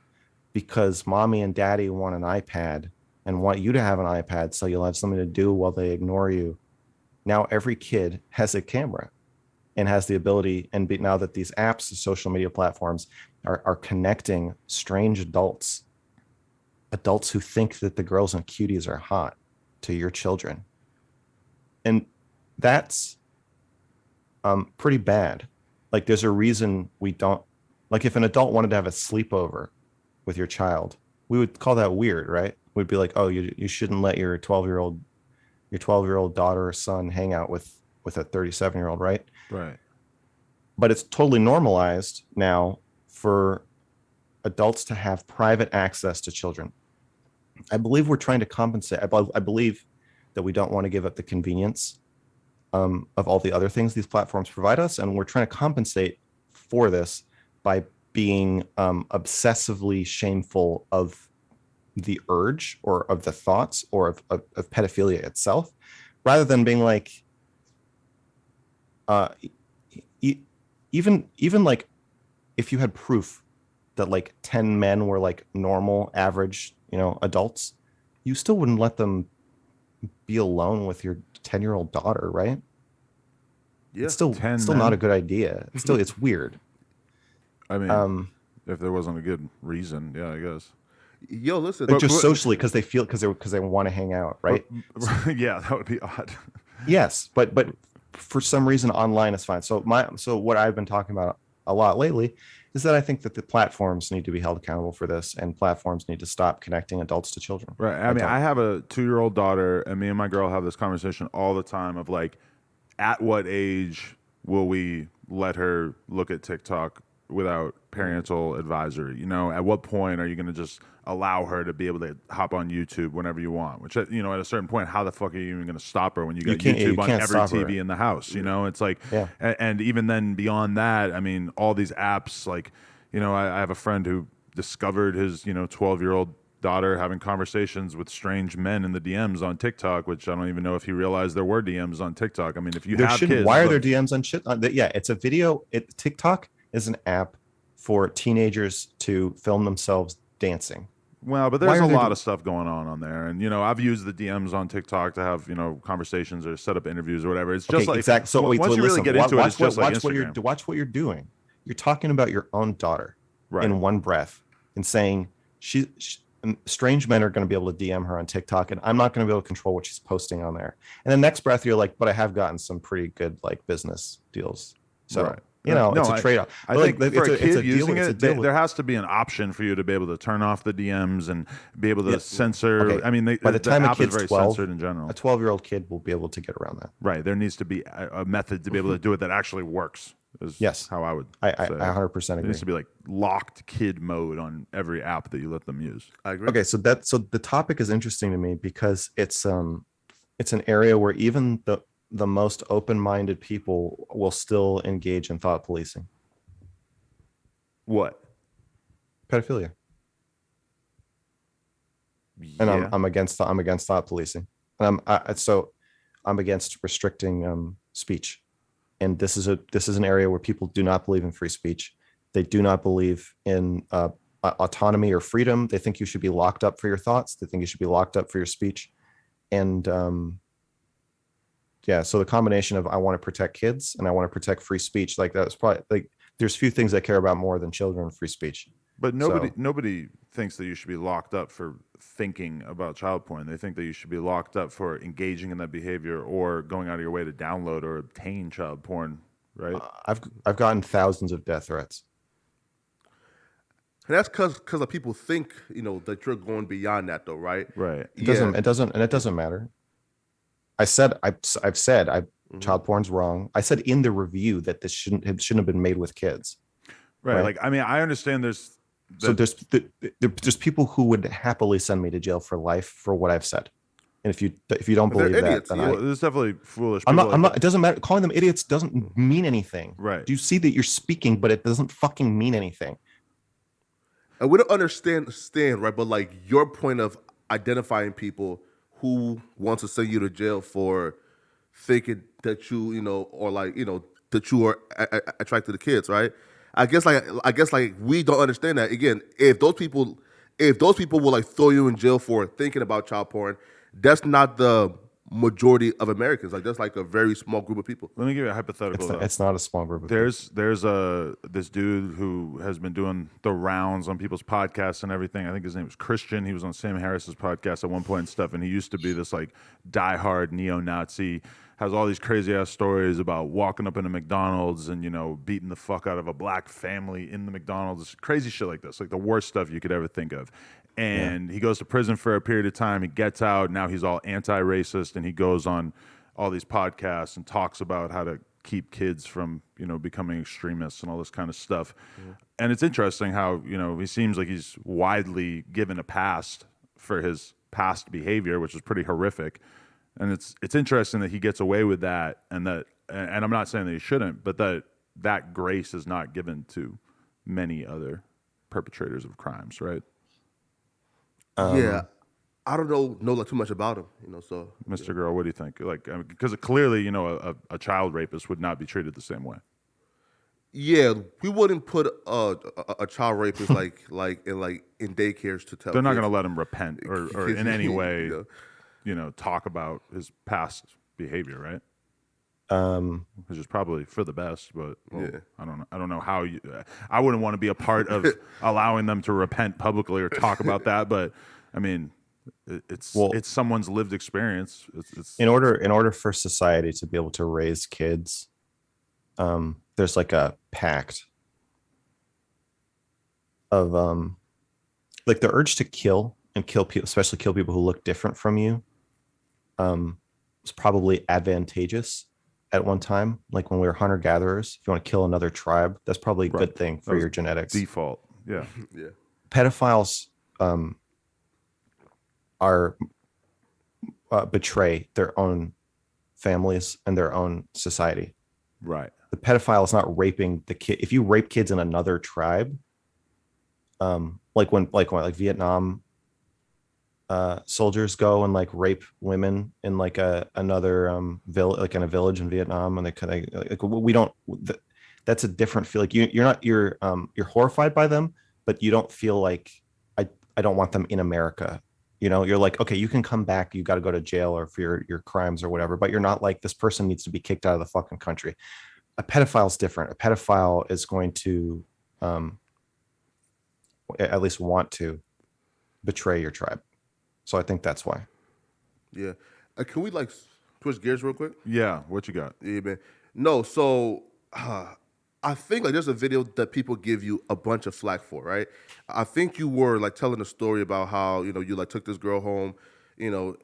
because mommy and daddy want an iPad and want you to have an iPad so you'll have something to do while they ignore you, now every kid has a camera and has the ability, now that these apps, the social media platforms are connecting strange adults who think that the girls and cuties are hot, to your children. And that's pretty bad. Like there's a reason we don't, like if an adult wanted to have a sleepover with your child, we would call that weird, right? We'd be like, oh, you shouldn't let your 12-year-old daughter or son hang out with a 37-year-old, right? Right. But it's totally normalized now for adults to have private access to children. I believe we're trying to compensate. I believe that we don't want to give up the convenience of all the other things these platforms provide us, and we're trying to compensate for this by being obsessively shameful of the urge or of the thoughts or of pedophilia itself, rather than being like, even like if you had proof that like 10 men were like normal, average, adults, you still wouldn't let them be alone with your 10-year-old daughter, right? Yeah. It's still not a good idea. It's weird. I mean, if there wasn't a good reason, yeah, I guess. Yo, listen. But just socially, because they want to hang out, right? Yeah, that would be odd. Yes, but for some reason online is fine. So what I've been talking about a lot lately is that I think that the platforms need to be held accountable for this, and platforms need to stop connecting adults to children. Right. I mean, I have a 2-year-old daughter, and me and my girl have this conversation all the time of like, at what age will we let her look at TikTok without parental advisory? At what point are you going to just allow her to be able to hop on YouTube whenever you want? Which, at a certain point, how the fuck are you even going to stop her when you got YouTube on every TV in the house? It's like, yeah. And even then beyond that, I mean, all these apps, like, I have a friend who discovered his, 12-year-old daughter having conversations with strange men in the DMs on TikTok, which I don't even know if he realized there were DMs on TikTok. I mean, if you have kids, why are there DMs on shit? Yeah, it's a video. TikTok is an app for teenagers to film themselves dancing. Well, but there's a lot of stuff going on there, and I've used the DMs on TikTok to have conversations or set up interviews or whatever. It's just like exactly. So once you really get into it, it's just like Instagram. Watch what you're doing. You're talking about your own daughter in one breath and saying strange men are going to be able to DM her on TikTok, and I'm not going to be able to control what she's posting on there. And the next breath, you're like, but I have gotten some pretty good like business deals. So. Right. It's a trade-off. I think for a kid using it, there has to be an option for you to be able to turn off the DMs and be able to censor. Okay. I mean, by the time a kid's very 12, censored in general. A 12-year-old kid will be able to get around that. Right. There needs to be a method to be able to do it that actually works. Yes, how I would. I 100% agree. There needs to be like locked kid mode on every app that you let them use. I agree. Okay, so the topic is interesting to me because it's an area where even the most open-minded people will still engage in thought policing. What? Pedophilia. And I'm against thought policing, and I'm against restricting speech. And this is an area where people do not believe in free speech. They do not believe in autonomy or freedom. They think you should be locked up for your thoughts. They think you should be locked up for your speech. And so the combination of I want to protect kids and I want to protect free speech, like that's probably like there's few things I care about more than children and free speech. But nobody thinks that you should be locked up for thinking about child porn. They think that you should be locked up for engaging in that behavior or going out of your way to download or obtain child porn, right? I've gotten thousands of death threats. And that's because people think that you're going beyond that, though, right? Right. It doesn't matter. I've said child porn's wrong. I said in the review that this shouldn't have been made with kids. Right. Like, I mean, I understand there's people who would happily send me to jail for life for what I've said. And if you don't believe that, then there's definitely foolish. I'm not. It doesn't matter. Calling them idiots doesn't mean anything. Right. Do you see that you're speaking, but it doesn't fucking mean anything. And we don't understand, right? But like your point of identifying people who wants to send you to jail for thinking that or that you are attracted to kids, right? I guess we don't understand that. Again, if those people will like throw you in jail for thinking about child porn, that's not the majority of Americans. Like that's like a very small group of people. Let me give you a hypothetical. It's not a small group of people. There's this dude who has been doing the rounds on people's podcasts and everything. I think his name was Christian. He was on Sam Harris's podcast at one point and stuff, and he used to be this like diehard neo-Nazi. Has all these crazy ass stories about walking up in a McDonald's and beating the fuck out of a black family in the McDonald's, crazy shit like this, like the worst stuff you could ever think of. And he goes to prison for a period of time. He gets out. Now he's all anti-racist, and he goes on all these podcasts and talks about how to keep kids from becoming extremists and all this kind of stuff. And it's interesting how he seems like he's widely given a pass for his past behavior, which is pretty horrific. And it's interesting that he gets away with that, and I'm not saying that he shouldn't, but that grace is not given to many other perpetrators of crimes, right? I don't know like too much about him, So, Mr. Girl, what do you think? Like, because clearly, a child rapist would not be treated the same way. Yeah, we wouldn't put a child rapist like in daycares to tell. They're not going to let him repent or in any way. Talk about his past behavior, right? Which is probably for the best, but I don't know how I wouldn't want to be a part of allowing them to repent publicly or talk about that. But I mean, it's someone's lived experience. It's in order for society to be able to raise kids, there's like a pact of like the urge to kill people, especially kill people who look different from you. Was probably advantageous at one time, like when we were hunter-gatherers. If you want to kill another tribe, that's probably a good thing for your genetics. Default. Yeah. Pedophiles are betray their own families and their own society. Right. The pedophile is not raping the kid. If you rape kids in another tribe, like Vietnam, soldiers go and like rape women in like another like in a village in Vietnam, and they kind of like we don't. That's a different feel. Like you're horrified by them, but you don't feel like I don't want them in America. You know, you're like, okay, you can come back. You got to go to jail or for your crimes or whatever. But you're not like this person needs to be kicked out of the fucking country. A pedophile is different. A pedophile is going to at least want to betray your tribe. So I think that's why. Yeah. Can we like switch gears real quick? Yeah, what you got? Yeah, man. No, so I think like there's a video that people give you a bunch of flack for, right? I think you were like telling a story about how, you know, you like took this girl home, you know,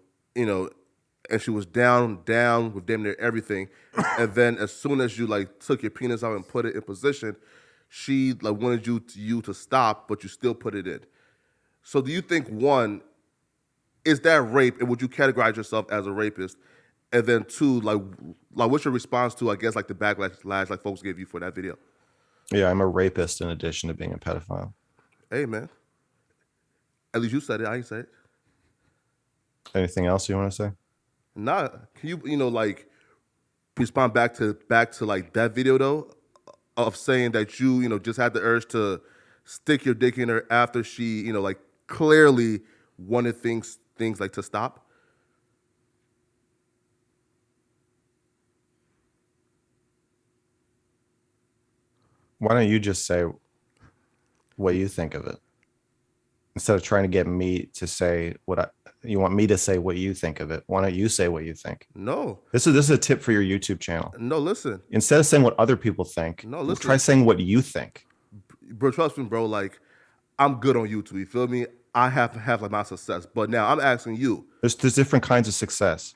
and she was down with damn near everything. And then as soon as you like took your penis out and put it in position, she like wanted you to stop, but you still put it in. So do you think, one, is that rape, and would you categorize yourself as a rapist? And then two, like what's your response to, I guess, like the backlash like folks gave you for that video? Yeah, I'm a rapist in addition to being a pedophile. Hey, man. At least you said it. I ain't say it. Anything else you want to say? Nah. Can you know, like respond back to like that video though, of saying that you know, just had the urge to stick your dick in her after she, you know, like clearly wanted things like to stop? Why don't you just say what you think of it instead of trying to get me to say you want me to say what you think of it? Why don't you say what you think? No. This is a tip for your YouTube channel. No, listen. Instead of saying what other people think, no, listen. Try saying what you think. Bro, trust me, bro. Like, I'm good on YouTube. You feel me? I have like my success, but now I'm asking you. There's different kinds of success.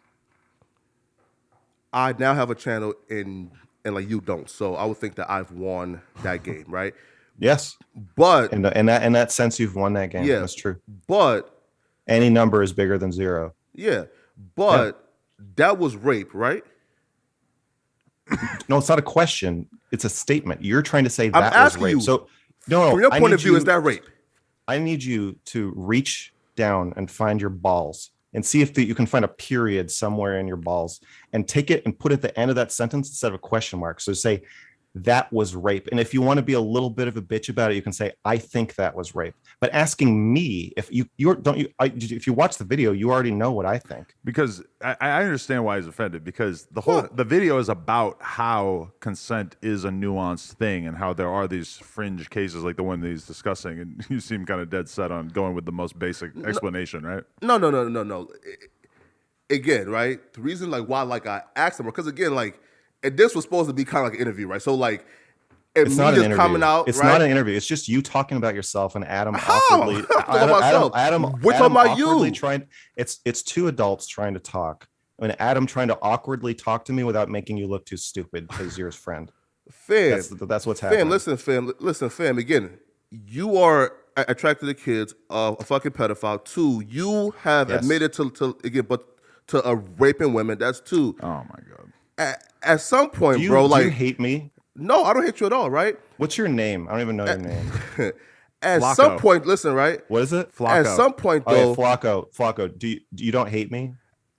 I now have a channel and like you don't, so I would think that I've won that game, right? Yes, but in that sense, you've won that game. Yeah, that's true. But any number is bigger than zero. Yeah, but that was rape, right? No, it's not a question. It's a statement. You're trying to say that was rape. So no, from your point of view, is that rape? I need you to reach down and find your balls and see if you can find a period somewhere in your balls and take it and put it at the end of that sentence instead of a question mark. So say that was rape. And if you want to be a little bit of a bitch about it, you can say, I think that was rape. But asking me, if you watch the video, you already know what I think. Because I understand why he's offended, because the video is about how consent is a nuanced thing and how there are these fringe cases like the one that he's discussing. And you seem kind of dead set on going with the most basic explanation, right? No. Again, right? The reason like why like I asked him, because again, like, and this was supposed to be kind of like an interview, right? So like, it's not an interview. Coming out, it's not an interview. It's just you talking about yourself and Adam awkwardly. We're talking about you. It's two adults trying to talk, and Adam trying to awkwardly talk to me without making you look too stupid because you're his friend. Fam, that's what's happening. Listen, fam. Again, you are attracted to kids, a fucking pedophile. Two, you have admitted to raping women. That's two. Oh my god. At some point, bro, like, do you hate me? No, I don't hate you at all, right? What's your name? I don't even know your name. At Flakko. Some point, listen, right? What is it? Flakko. At some point, though, Flakko. Do you don't hate me?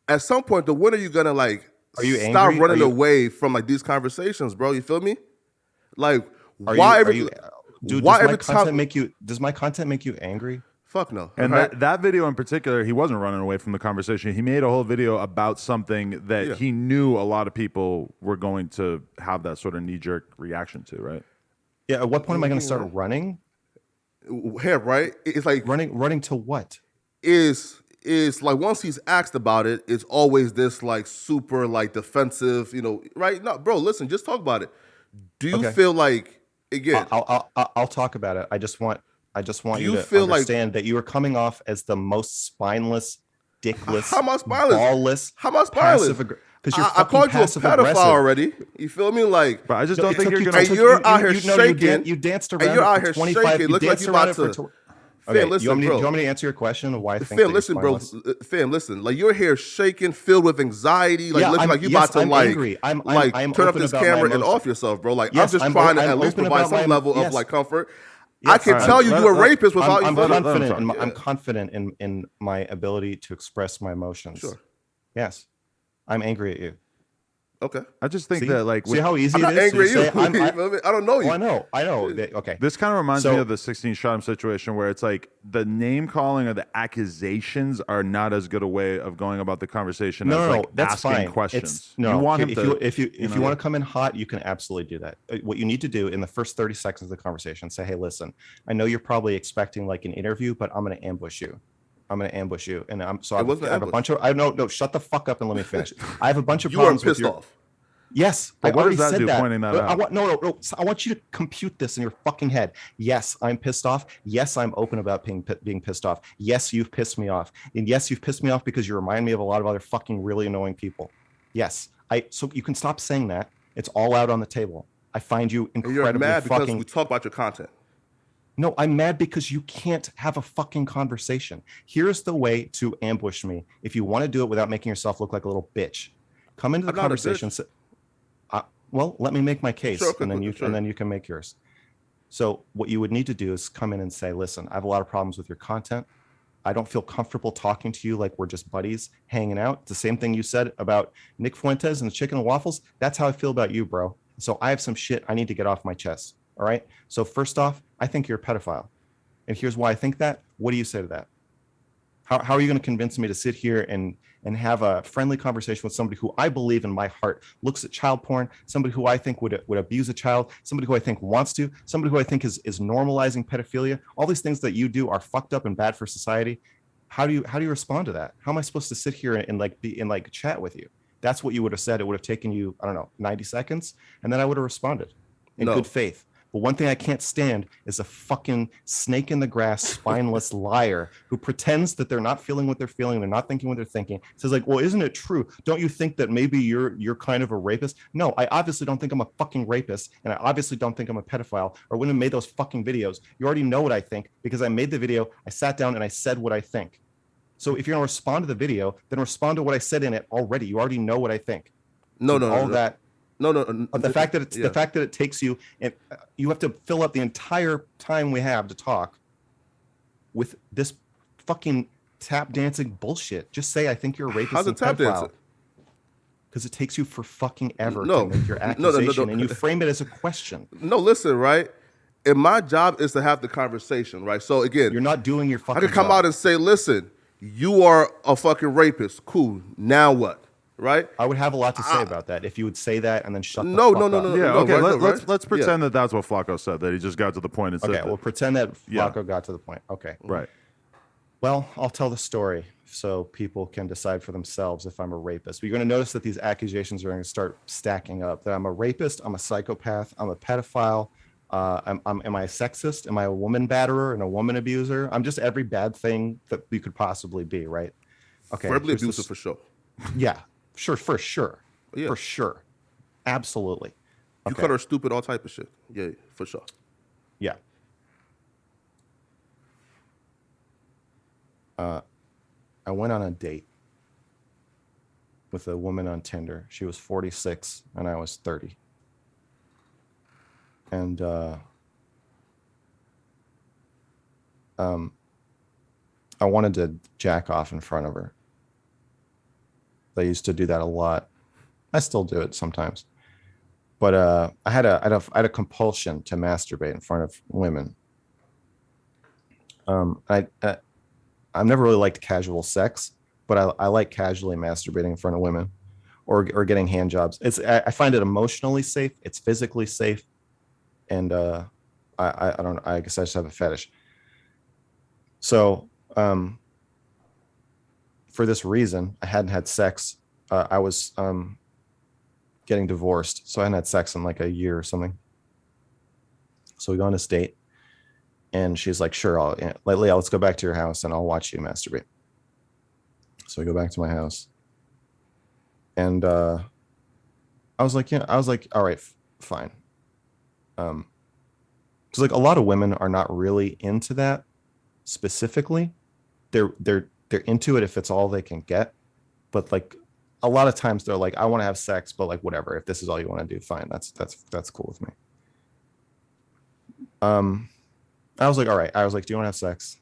At some point, though, when are you gonna like? Are you stop angry? running away from like these conversations, bro? You feel me? Like, does my content make you angry? Fuck no. And that video in particular, he wasn't running away from the conversation. He made a whole video about something that he knew a lot of people were going to have that sort of knee-jerk reaction to, right? Yeah. At what point am I going to start running? Here, right? It's like running to what? Is like once he's asked about it, it's always this like super like defensive, you know, right? No, bro, listen, just talk about it. Do you feel like, again? I'll talk about it. I just want you to understand that you are coming off as the most spineless, dickless, ballless. How am I spineless? Because you're I called you a pedophile already. You feel me? Like, but I just don't think you're gonna. And you're out here shaking. You danced around. And you're out here 25. shaking. Looks like you about to. Okay, Fam, listen, do you want me to answer your question of why I think Fam, listen, bro. Fam, listen. Like, you're here shaking, filled with anxiety, like looking like you about to angry. I'm turn up this camera and off yourself, bro. Like, I'm just trying to at least provide some level of like comfort. I can tell you you're a rapist without you. I'm confident in my ability to express my emotions. Sure. Yes, I'm angry at you. Okay. I just think that like see how easy I'm it is. angry to at you. I don't know you. I know. Okay. This kind of reminds me of the 16 Shot situation where it's like the name calling or the accusations are not as good a way of going about the conversation as like that's asking fine. questions. You want him if you know, want to come in hot, you can absolutely do that. What you need to do in the first 30 seconds of the conversation, say, hey, listen, I know you're probably expecting like an interview, but I'm going to ambush you. And I have a bunch of no, shut the fuck up and let me finish. I have a bunch of problems with you. Off. Yes, but I what already does that said do, that. pointing that out? No. I want you to compute this in your fucking head. Yes, I'm pissed off. Yes, I'm open about being pissed off. Yes, you've pissed me off. And yes, you've pissed me off because you remind me of a lot of other fucking really annoying people. Yes, so you can stop saying that. It's all out on the table. I find you incredibly and you're mad fucking. Because we talk about your content. No, I'm mad because you can't have a fucking conversation. Here's the way to ambush me. If you want to do it without making yourself look like a little bitch, come into the conversation. Well, let me make my case, and then you can make yours. So what you would need to do is come in and say, listen, I have a lot of problems with your content. I don't feel comfortable talking to you like we're just buddies hanging out. It's the same thing you said about Nick Fuentes and the chicken and waffles. That's how I feel about you, bro. So I have some shit I need to get off my chest. All right. So first off, I think you're a pedophile. And here's why I think that. What do you say to that? How are you going to convince me to sit here and have a friendly conversation with somebody who I believe in my heart looks at child porn, somebody who I think would abuse a child, somebody who I think wants to, somebody who I think is normalizing pedophilia? All these things that you do are fucked up and bad for society. How do you respond to that? How am I supposed to sit here and like chat with you? That's what you would have said. It would have taken you, I don't know, 90 seconds, and then I would have responded in good faith. But one thing I can't stand is a fucking snake in the grass, spineless liar who pretends that they're not feeling what they're feeling, they're not thinking what they're thinking. Says like, well, isn't it true? Don't you think that maybe you're kind of a rapist? No, I obviously don't think I'm a fucking rapist, and I obviously don't think I'm a pedophile, or wouldn't have made those fucking videos. You already know what I think because I made the video, I sat down and I said what I think. So if you're gonna respond to the video, then respond to what I said in it already. You already know what I think. No. The fact that it takes you, and you have to fill up the entire time we have to talk with this fucking tap dancing bullshit. Just say I think you're a rapist. How's it tap dancing? Because it takes you for fucking ever to make your accusation, and you frame it as a question. No, listen, right? And my job is to have the conversation, right? So again, you're not doing your fucking. I could come out and say, listen, you are a fucking rapist. Cool. Now what? Right? I would have a lot to say about that if you would say that and then shut the fuck up. No. Yeah, okay. Let's pretend that that's what Flakko said, that he just got to the point and said we'll pretend that Flakko got to the point. Okay. Right. Well, I'll tell the story so people can decide for themselves if I'm a rapist. But you're going to notice that these accusations are going to start stacking up. That I'm a rapist, I'm a psychopath, I'm a pedophile. Am I a sexist? Am I a woman batterer and a woman abuser? I'm just every bad thing that you could possibly be, right? Okay. Verbally abusive for sure. Yeah. Sure, for sure. Yeah. For sure. Absolutely. You cut her stupid, all type of shit. Yeah, for sure. Yeah. I went on a date with a woman on Tinder. She was 46 and I was 30. And I wanted to jack off in front of her. I used to do that a lot. I still do it sometimes, but I had a compulsion to masturbate in front of women. I've never really liked casual sex, but I like casually masturbating in front of women, or getting hand jobs. I find it emotionally safe. It's physically safe, and I guess I just have a fetish. So. For this reason, I hadn't had sex. I was getting divorced, so I hadn't had sex in like a year or something. So we go on this date, and she's like, "Sure, Leah, let's go back to your house, and I'll watch you masturbate." So we go back to my house, and I was like, all right, fine. Because like a lot of women are not really into that specifically. They're into it if it's all they can get, but like a lot of times they're like, I want to have sex, but like whatever, if this is all you want to do, fine, that's cool with me. I was like, all right. I was like, do you want to have sex?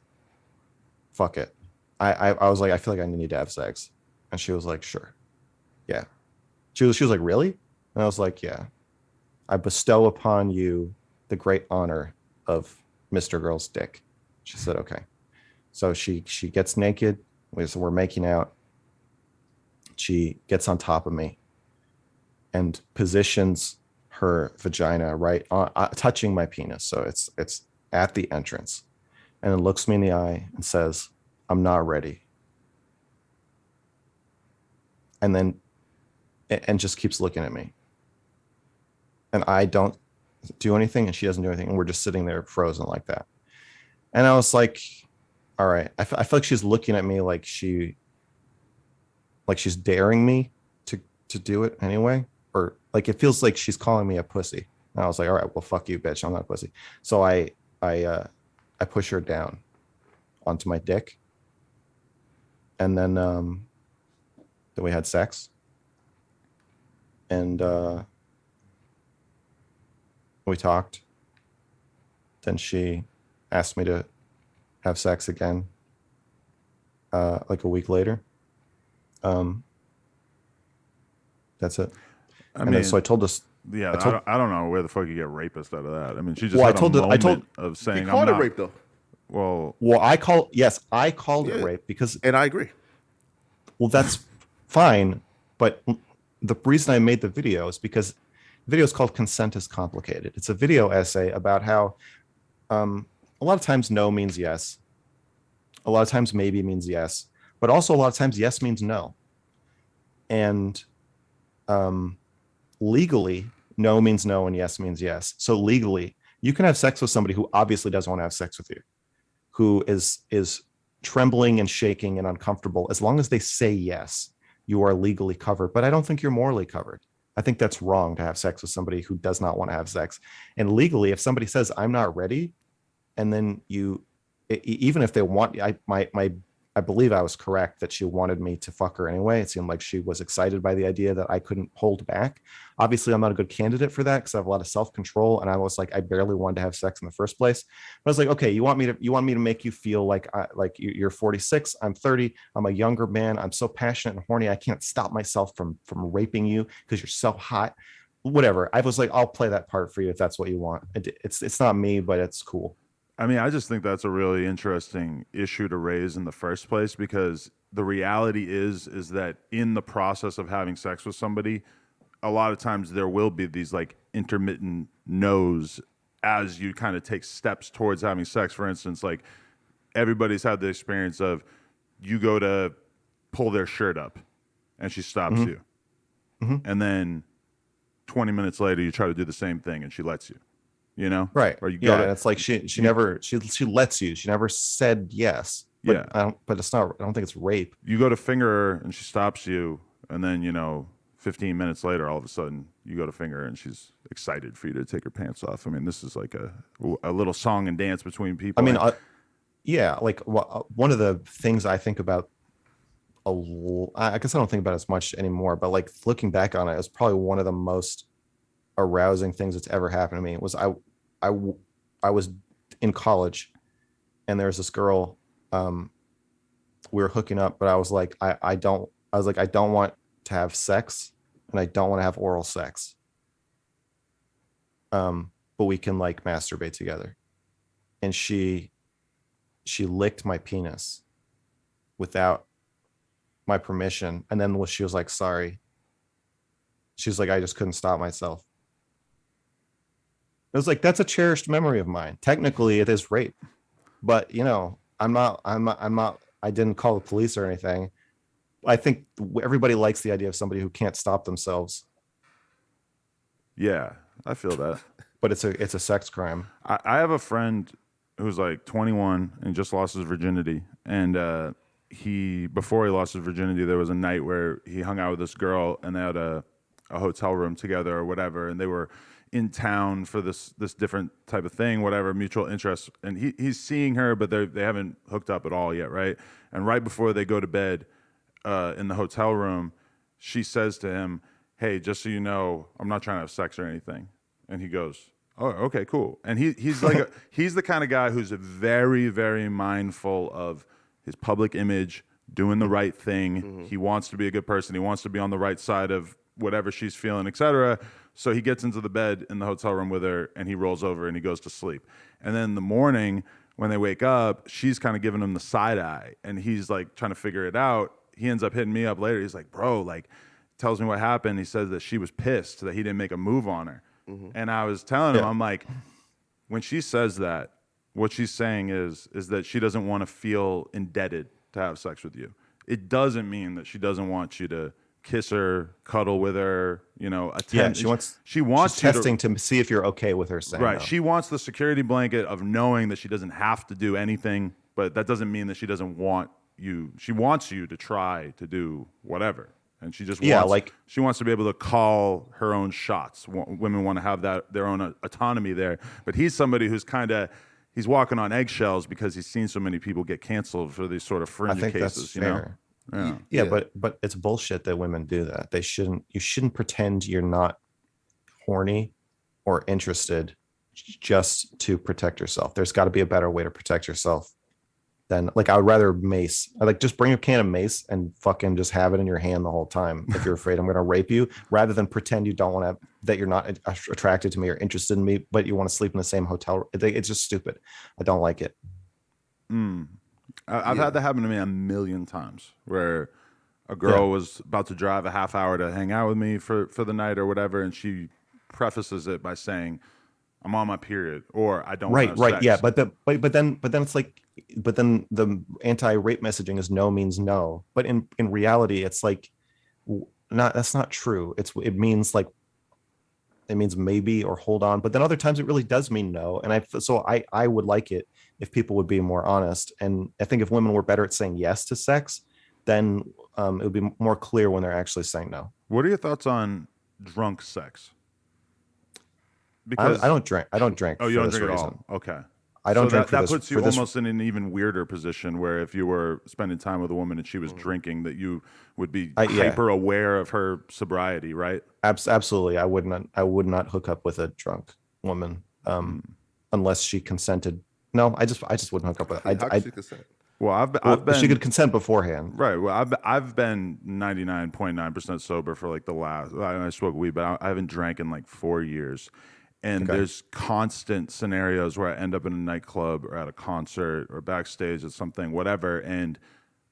Fuck it. I was like, I feel like I need to have sex. And she was like, sure. Yeah. She was like, really? And I was like, yeah. I bestow upon you the great honor of Mr. Girl's dick. She said, okay. So she gets naked. We're making out. She gets on top of me and positions her vagina right on, touching my penis. So it's at the entrance, and then looks me in the eye and says, "I'm not ready." And then and just keeps looking at me. And I don't do anything, and she doesn't do anything, and we're just sitting there frozen like that. And I was like, "All right." I feel like she's looking at me like she's daring me to do it anyway, or like it feels like she's calling me a pussy. And I was like, all right, well, fuck you, bitch. I'm not a pussy. So I push her down onto my dick, and then we had sex, and we talked. Then she asked me to have sex again, like a week later. That's it. I And mean, then so I told this. yeah, I told. I don't know where the fuck you get rapist out of that. I mean, she just Well, had a moment of He saying, "I'm called it not." rape though. Well, Well, I called it Yeah. rape because, And I agree. well, that's fine. But the reason I made the video is because the video is called "Consent is Complicated." It's a video essay about how a lot of times no means yes, a lot of times maybe means yes, but also a lot of times yes means no. And legally, no means no and yes means yes. So legally, you can have sex with somebody who obviously doesn't want to have sex with you, who is trembling and shaking and uncomfortable. As long as they say yes, you are legally covered. But I don't think you're morally covered. I think that's wrong to have sex with somebody who does not want to have sex. And legally, if somebody says I'm not ready, and then even if they want, I believe I was correct that she wanted me to fuck her anyway. It seemed like she was excited by the idea that I couldn't hold back. Obviously, I'm not a good candidate for that because I have a lot of self-control, and I was like, I barely wanted to have sex in the first place. But I was like, okay, you want me to make you feel like you're 46, I'm 30, I'm a younger man, I'm so passionate and horny, I can't stop myself from raping you because you're so hot. Whatever. I was like, I'll play that part for you if that's what you want. It's not me, but it's cool. I mean, I just think that's a really interesting issue to raise in the first place because the reality is that in the process of having sex with somebody, a lot of times there will be these like intermittent no's as you kind of take steps towards having sex. For instance, like everybody's had the experience of you go to pull their shirt up and she stops you. And then 20 minutes later you try to do the same thing and she lets you. You know, Right? Or you Yeah, go and it's like she never she lets you. She never said yes. But Yeah. but it's not. I don't think it's rape. you go to finger her and she stops you, and then 15 minutes later, all of a sudden you go to finger her and she's excited for you to take her pants off. I mean, this is like a little song and dance between people. I mean, yeah, like one of the things I think about I guess I don't think about it as much anymore, but like looking back on it, it's probably one of the most arousing things that's ever happened to me. It was I was in college, and there was this girl. We were hooking up, but I was like, I don't want to have sex, and I don't want to have oral sex. But we can like masturbate together. And she licked my penis without my permission, and then she was like, sorry. She was like, I just couldn't stop myself. It was like, that's a cherished memory of mine. Technically it is rape, but I'm not, I didn't call the police or anything. I think everybody likes the idea of somebody who can't stop themselves, Yeah, I feel that. but it's a sex crime. I have a friend who's like 21 and just lost his virginity. And before he lost his virginity, there was a night where he hung out with this girl and they had a hotel room together or whatever. And they were in town for this different type of thing, whatever, mutual interest. And he's seeing her, but they haven't hooked up at all yet, right? And right before they go to bed in the hotel room, she says to him, hey, just so you know, I'm not trying to have sex or anything. And he goes, Oh, okay, cool. And he's like he's the kind of guy who's very, very mindful of his public image, doing the right thing. He wants to be a good person. He wants to be on the right side of whatever she's feeling, etc. So he gets into the bed in the hotel room with her, and he rolls over and he goes to sleep. And then in the morning, when they wake up, she's kind of giving him the side eye, and he's like trying to figure it out. He ends up hitting me up later. He's like, "Bro, like, tells me what happened." He says that she was pissed that he didn't make a move on her. And I was telling him, I'm like, when she says that, what she's saying is that she doesn't want to feel indebted to have sex with you. It doesn't mean that she doesn't want you to kiss her, cuddle with her, attend. Yeah, She wants she's you testing to see if you're okay with her saying right. no. She wants the security blanket of knowing that she doesn't have to do anything, but that doesn't mean that she doesn't want you. She wants you to try to do whatever. And she just she wants to be able to call her own shots. Women want to have their own autonomy there. But he's somebody who's he's walking on eggshells because he's seen so many people get canceled for these sort of fringe I think cases. that's fair. Yeah. Yeah, but it's bullshit that women do that. You shouldn't pretend you're not horny or interested just to protect yourself. There's got to be a better way to protect yourself than like I would rather mace. I like just bring a can of mace and fucking just have it in your hand the whole time if you're afraid I'm going to rape you, rather than pretend you don't want to, that you're not attracted to me or interested in me, but you want to sleep in the same hotel. It's just stupid. I don't like it. I've had that happen to me a million times where a girl was about to drive a half hour to hang out with me for the night or whatever, and she prefaces it by saying, "I'm on my period," or "I don't want to have sex." Yeah, but then it's like, but then the anti-rape messaging is no means no, but in reality it's like that's not true. It means maybe or hold on, but then other times it really does mean no. And I would like it if people would be more honest, and I think if women were better at saying yes to sex, then it would be more clear when they're actually saying no. What are your thoughts on drunk sex? Because I don't drink. Oh, you don't drink reason. at all? Okay. I don't drink. That puts you almost in an even weirder position where if you were spending time with a woman and she was drinking, that you would be hyper aware of her sobriety, right? Absolutely. I would not hook up with a drunk woman unless she consented. No, I just wouldn't hook up with her. How could she consent? Well, I've been. She could consent beforehand, right? Well, I've been 99.9% sober for like the last. I smoke weed, but I haven't drank in like 4 years. And there's constant scenarios where I end up in a nightclub or at a concert or backstage at something, whatever, and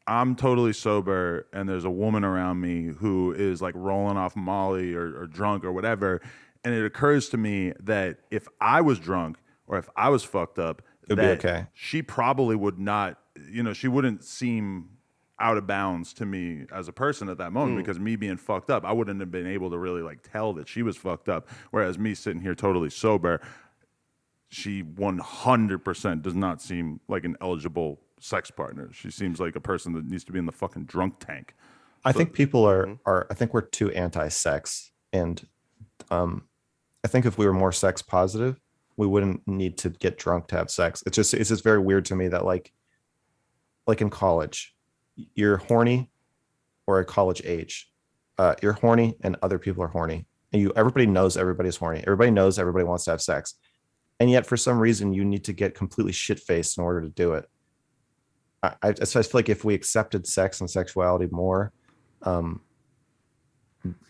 I'm totally sober, and there's a woman around me who is like rolling off Molly or drunk or whatever, and it occurs to me that if I was drunk or if I was fucked up, it'd be okay. She probably would not, she wouldn't seem out of bounds to me as a person at that moment, because me being fucked up, I wouldn't have been able to really like tell that she was fucked up. Whereas me sitting here totally sober, she 100% does not seem like an eligible sex partner. She seems like a person that needs to be in the fucking drunk tank. I think people are I think we're too anti-sex, and I think if we were more sex positive, we wouldn't need to get drunk to have sex. It's just very weird to me that like in college, you're horny, or at college age, you're horny and other people are horny, and everybody knows everybody's horny. Everybody knows everybody wants to have sex, and yet for some reason you need to get completely shit-faced in order to do it. I feel like if we accepted sex and sexuality more,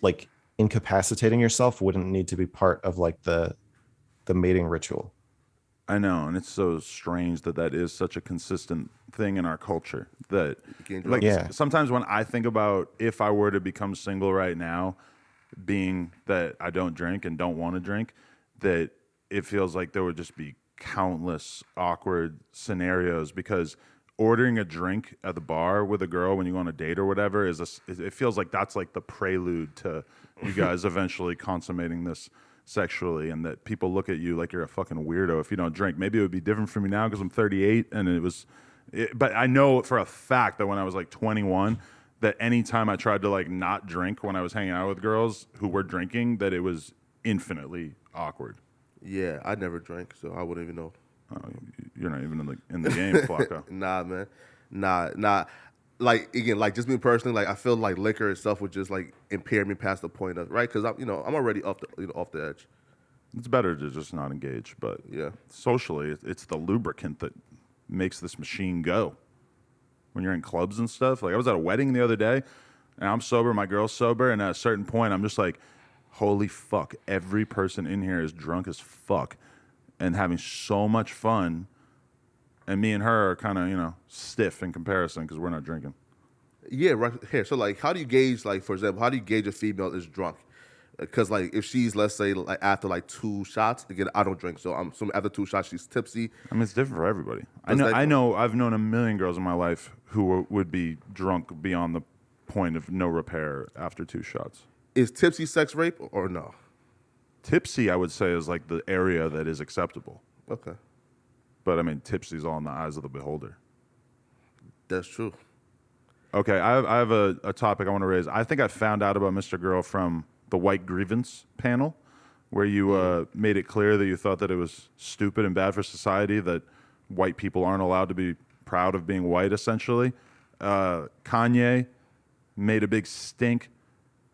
like incapacitating yourself wouldn't need to be part of like the mating ritual. I know, and it's so strange that is such a consistent thing in our culture. That sometimes when I think about if I were to become single right now, being that I don't drink and don't want to drink, that it feels like there would just be countless awkward scenarios, because ordering a drink at the bar with a girl when you go on a date or whatever it feels like that's like the prelude to you guys eventually consummating this sexually, and that people look at you like you're a fucking weirdo if you don't drink. Maybe it would be different for me now because I'm 38, and but I know for a fact that when I was like 21, that anytime I tried to like not drink when I was hanging out with girls who were drinking, that it was infinitely awkward. Yeah, I never drank, so I wouldn't even know. You're not even in the game, Flakko. Nah, man. Nah. Like, again, like just me personally, like I feel like liquor itself would just like impair me past the point of, right? Because I'm already off the edge. It's better to just not engage, but Yeah. socially, it's the lubricant that makes this machine go. When you're in clubs and stuff, like I was at a wedding the other day, and I'm sober, my girl's sober, and at a certain point, I'm just like, holy fuck, every person in here is drunk as fuck and having so much fun, and me and her are kind of stiff in comparison because we're not drinking. Yeah, right here. So like, how do you gauge, like, for example, how do you gauge a female is drunk? Because like, if she's, let's say, like after like 2 shots, again, I don't drink, so I'm assuming after 2 shots she's tipsy. I mean, it's different for everybody. Does that- I know. I've known a million girls in my life who would be drunk beyond the point of no repair after 2 shots. Is tipsy sex rape or no? Tipsy, I would say, is like the area that is acceptable. Okay, But I mean, tipsy's all in the eyes of the beholder. that's true. Okay, I have a topic I want to raise. I think I found out about Mr. Girl from the White Grievance panel, where you made it clear that you thought that it was stupid and bad for society that white people aren't allowed to be proud of being white, essentially. Kanye made a big stink.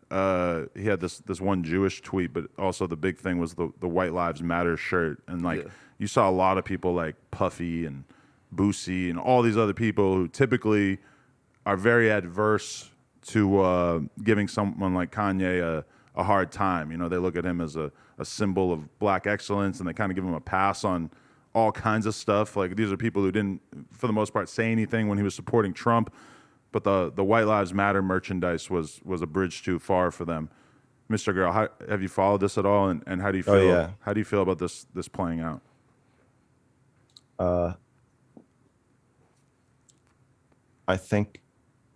He had this one Jewish tweet, but also the big thing was the White Lives Matter shirt. And like you saw a lot of people like Puffy and Boosie and all these other people who typically are very adverse to giving someone like Kanye a hard time. You know, they look at him as a symbol of black excellence, and they kind of give him a pass on all kinds of stuff. Like these are people who didn't, for the most part, say anything when he was supporting Trump, but the White Lives Matter merchandise was a bridge too far for them. Mr. Girl, have you followed this at all, and how do you feel? yeah. How do you feel about this playing out? I think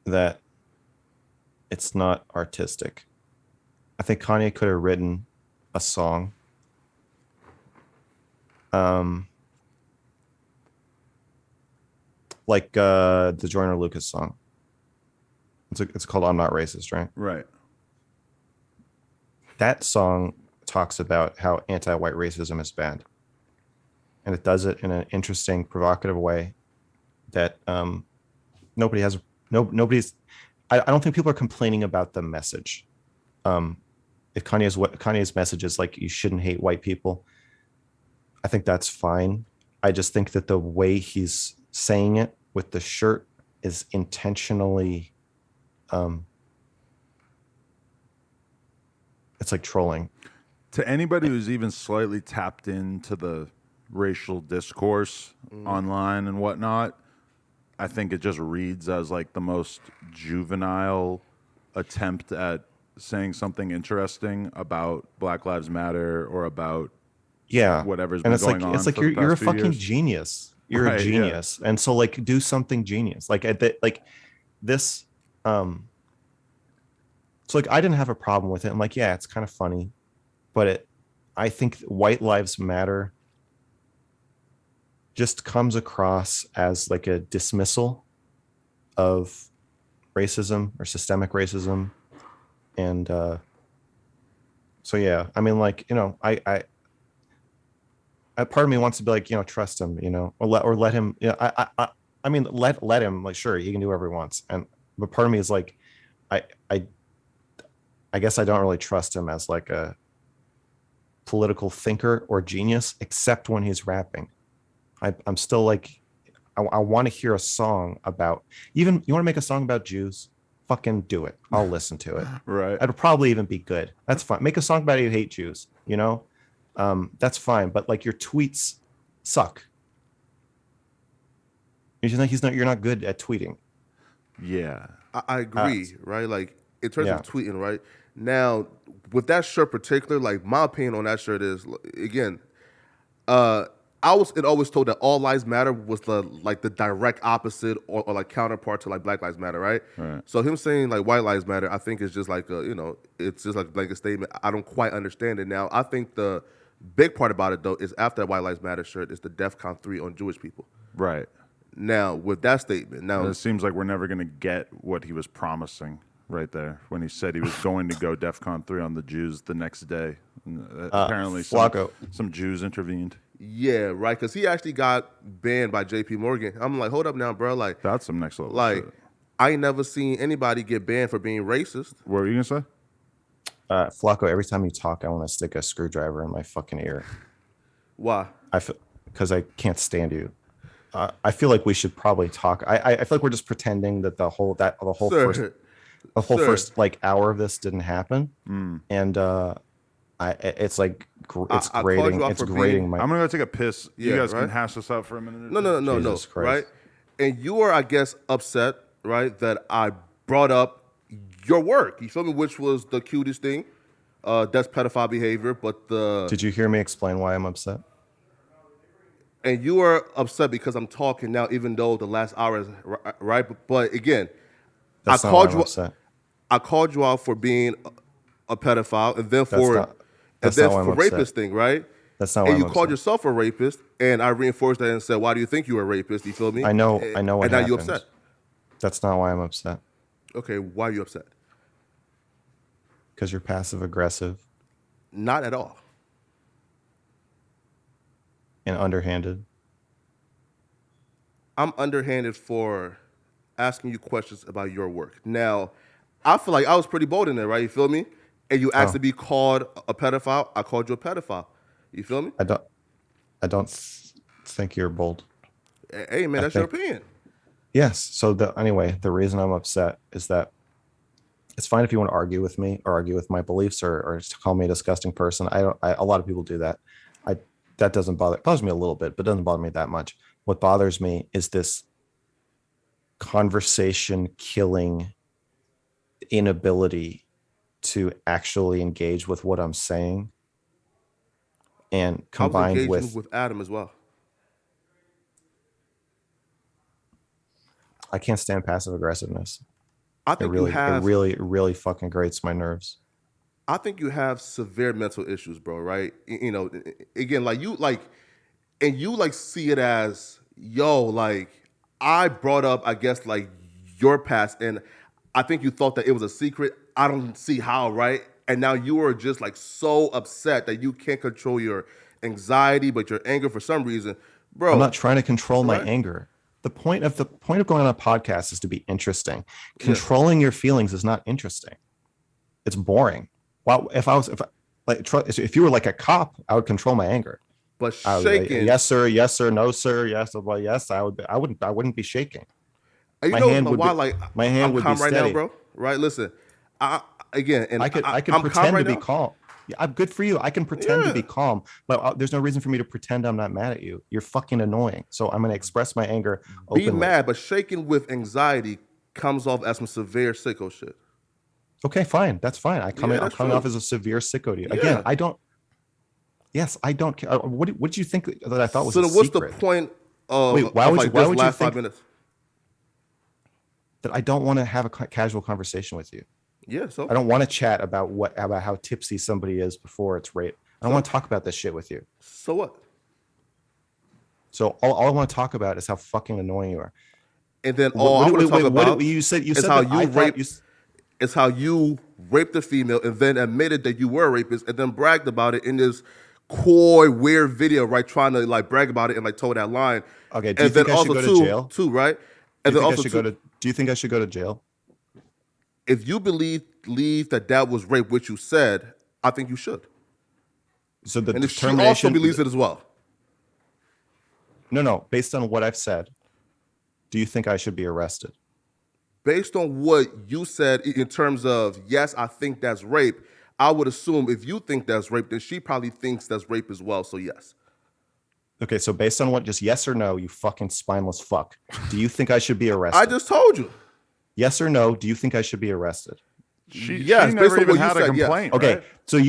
that it's not artistic. I think Kanye could have written a song. Like the Joyner Lucas song. It's called I'm Not Racist, right? Right. That song talks about how anti-white racism is bad. And it does it in an interesting, provocative way that nobody's I don't think people are complaining about the message. If Kanye's message is like you shouldn't hate white people, I think that's fine. I just think that the way he's saying it with the shirt is intentionally it's like trolling. To anybody who's even slightly tapped into the racial discourse online and whatnot, I think it just reads as like the most juvenile attempt at saying something interesting about Black Lives Matter or about whatever's been going on. It's like for the you're a past few fucking years. genius. You're Right, a genius, and so like do something genius. Like this. So like I didn't have a problem with it. I'm like, yeah, it's kind of funny, but I think White Lives Matter just comes across as like a dismissal of racism or systemic racism. And so yeah, I mean, like, you know, I part of me wants to be like, you know, trust him, you know, or let him, you know, I mean, let him, like, sure, he can do whatever he wants. But part of me is like, I guess I don't really trust him as like a political thinker or genius, except when he's rapping. I'm still like, I want to hear a song about, even you want to make a song about Jews, fucking do it. I'll listen to it. Right. It'll probably even be good. That's fine. Make a song about how you hate Jews, you know? That's fine. But like your tweets suck. You're not good at tweeting. Yeah. I agree, right? Like in terms of tweeting, right? Now with that shirt particular, like my opinion on that shirt is, again, I was always told that all lives matter was the direct opposite or like counterpart to like Black Lives Matter, right? Right. So him saying like white lives matter, I think is just like it's just like a blanket statement. I don't quite understand it now. I think the big part about it though is after that White Lives Matter shirt is the DEFCON 3 on Jewish people. Right. Now with that statement, It seems like we're never going to get what he was promising right there when he said he was going to go DEFCON 3 on the Jews the next day. Apparently Flakko. some Jews intervened. yeah, right, because he actually got banned by J.P. Morgan. I'm like, hold up now, bro. Like That's some next level like shit. I ain't never seen anybody get banned for being racist. What were you going to say? Flakko, every time you talk, I want to stick a screwdriver in my fucking ear. Why? Because I can't stand you. I feel like we should probably talk. I feel like we're just pretending that the whole Sir, first like hour of this didn't happen, and it's like it's I called grating. you out It's for grating being- my. I'm gonna go take a piss. You Yeah, guys right? can hash this out for a minute. Or No, Jesus Christ. right? And you are, I guess, upset, right, that I brought up your work. You feel me? Which was the cutest thing. That's pedophile behavior, but Did you hear me explain why I'm upset? and you are upset because I'm talking now, even though the last hour is right. But again, That's I not why called I'm you. upset. I called you out for being a pedophile, and then That's not why I'm upset. rapist thing, right? That's not why And you I'm called upset. yourself a rapist, and I reinforced that and said, "Why do you think you were a rapist?" You feel me? I know what And now happened. you upset. That's not why I'm upset. Okay, why are you upset? Because you're passive aggressive Not at all. and underhanded. I'm underhanded for asking you questions about your work. Now, I feel like I was pretty bold in there, right? You feel me? And you asked Oh. to be called a pedophile. I called you a pedophile. You feel me? I don't think you're bold. Hey, man, I that's your think- opinion. Yes. So anyway, the reason I'm upset is that it's fine if you want to argue with me or argue with my beliefs or just call me a disgusting person. A lot of people do that. That doesn't bothers me a little bit, but doesn't bother me that much. What bothers me is this conversation killing inability to actually engage with what I'm saying, and I was combined engaging with with Adam as well. I can't stand passive aggressiveness. I It think really, you have. it really fucking grates my nerves. I think you have severe mental issues, bro. Right? You know, again, like you like, and you like see it as, yo, like I brought up, I guess, like your past, and I think you thought that it was a secret. I don't see how, right? And now you are just like so upset that you can't control your anxiety, but your anger for some reason, bro. I'm not trying to control my Right. anger. The point of going on a podcast is to be interesting. Controlling your feelings is not interesting. It's boring. Well, if you were like a cop, I would control my anger. But I would be like, shaking. yes, sir. Yes, sir. No, sir. Yes. Well, yes. I would. I wouldn't be shaking. And you my know hand would why? be- Like my hand I'm would be calm right now, steady. bro. Right? Listen, I can I can I'm pretend calm right to be now. calm. Yeah, I'm good for you. I can pretend to Yeah. be calm, but there's no reason for me to pretend I'm not mad at you. You're fucking annoying. So I'm gonna express my anger Be openly. mad, but shaking with anxiety comes off as some severe sicko shit. Okay, fine. That's fine. I'm that's coming true. off as a severe sicko to you. Yeah. Again, I don't. Yes, I don't care. What did you think that I thought was So a then, what's secret? the point of, Wait, why of would like you- why this would you last 5 think- minutes? That I don't want to have a casual conversation with you. Yeah. So I don't want to chat about how tipsy somebody is before it's rape. I don't want to talk about this shit with you. so what? So all I want to talk about is how fucking annoying you are. And then all I want to talk about you said is that how I you thought rape. you- Is how you raped a female and then admitted that you were a rapist and then bragged about it in this coy, weird video, right? Trying to like brag about it and like toe that line. Okay, do you and then think I should also go to too, jail? too, right? Do And you then think I also should too, do you think I should go to jail? if you believe that was rape, which you said, I think you should. So the And if she also determination believes it as well, No, based on what I've said, do you think I should be arrested? based on what you said in terms of yes, I think that's rape. I would assume if you think that's rape, then she probably thinks that's rape as well. So yes. Okay, so based on what, just yes or no, you fucking spineless fuck. Do you think I should be arrested? I just told you. Yes or no, do you think I should be arrested? She Yes, never based on even what you had a said, yes. complaint. Okay, right? so do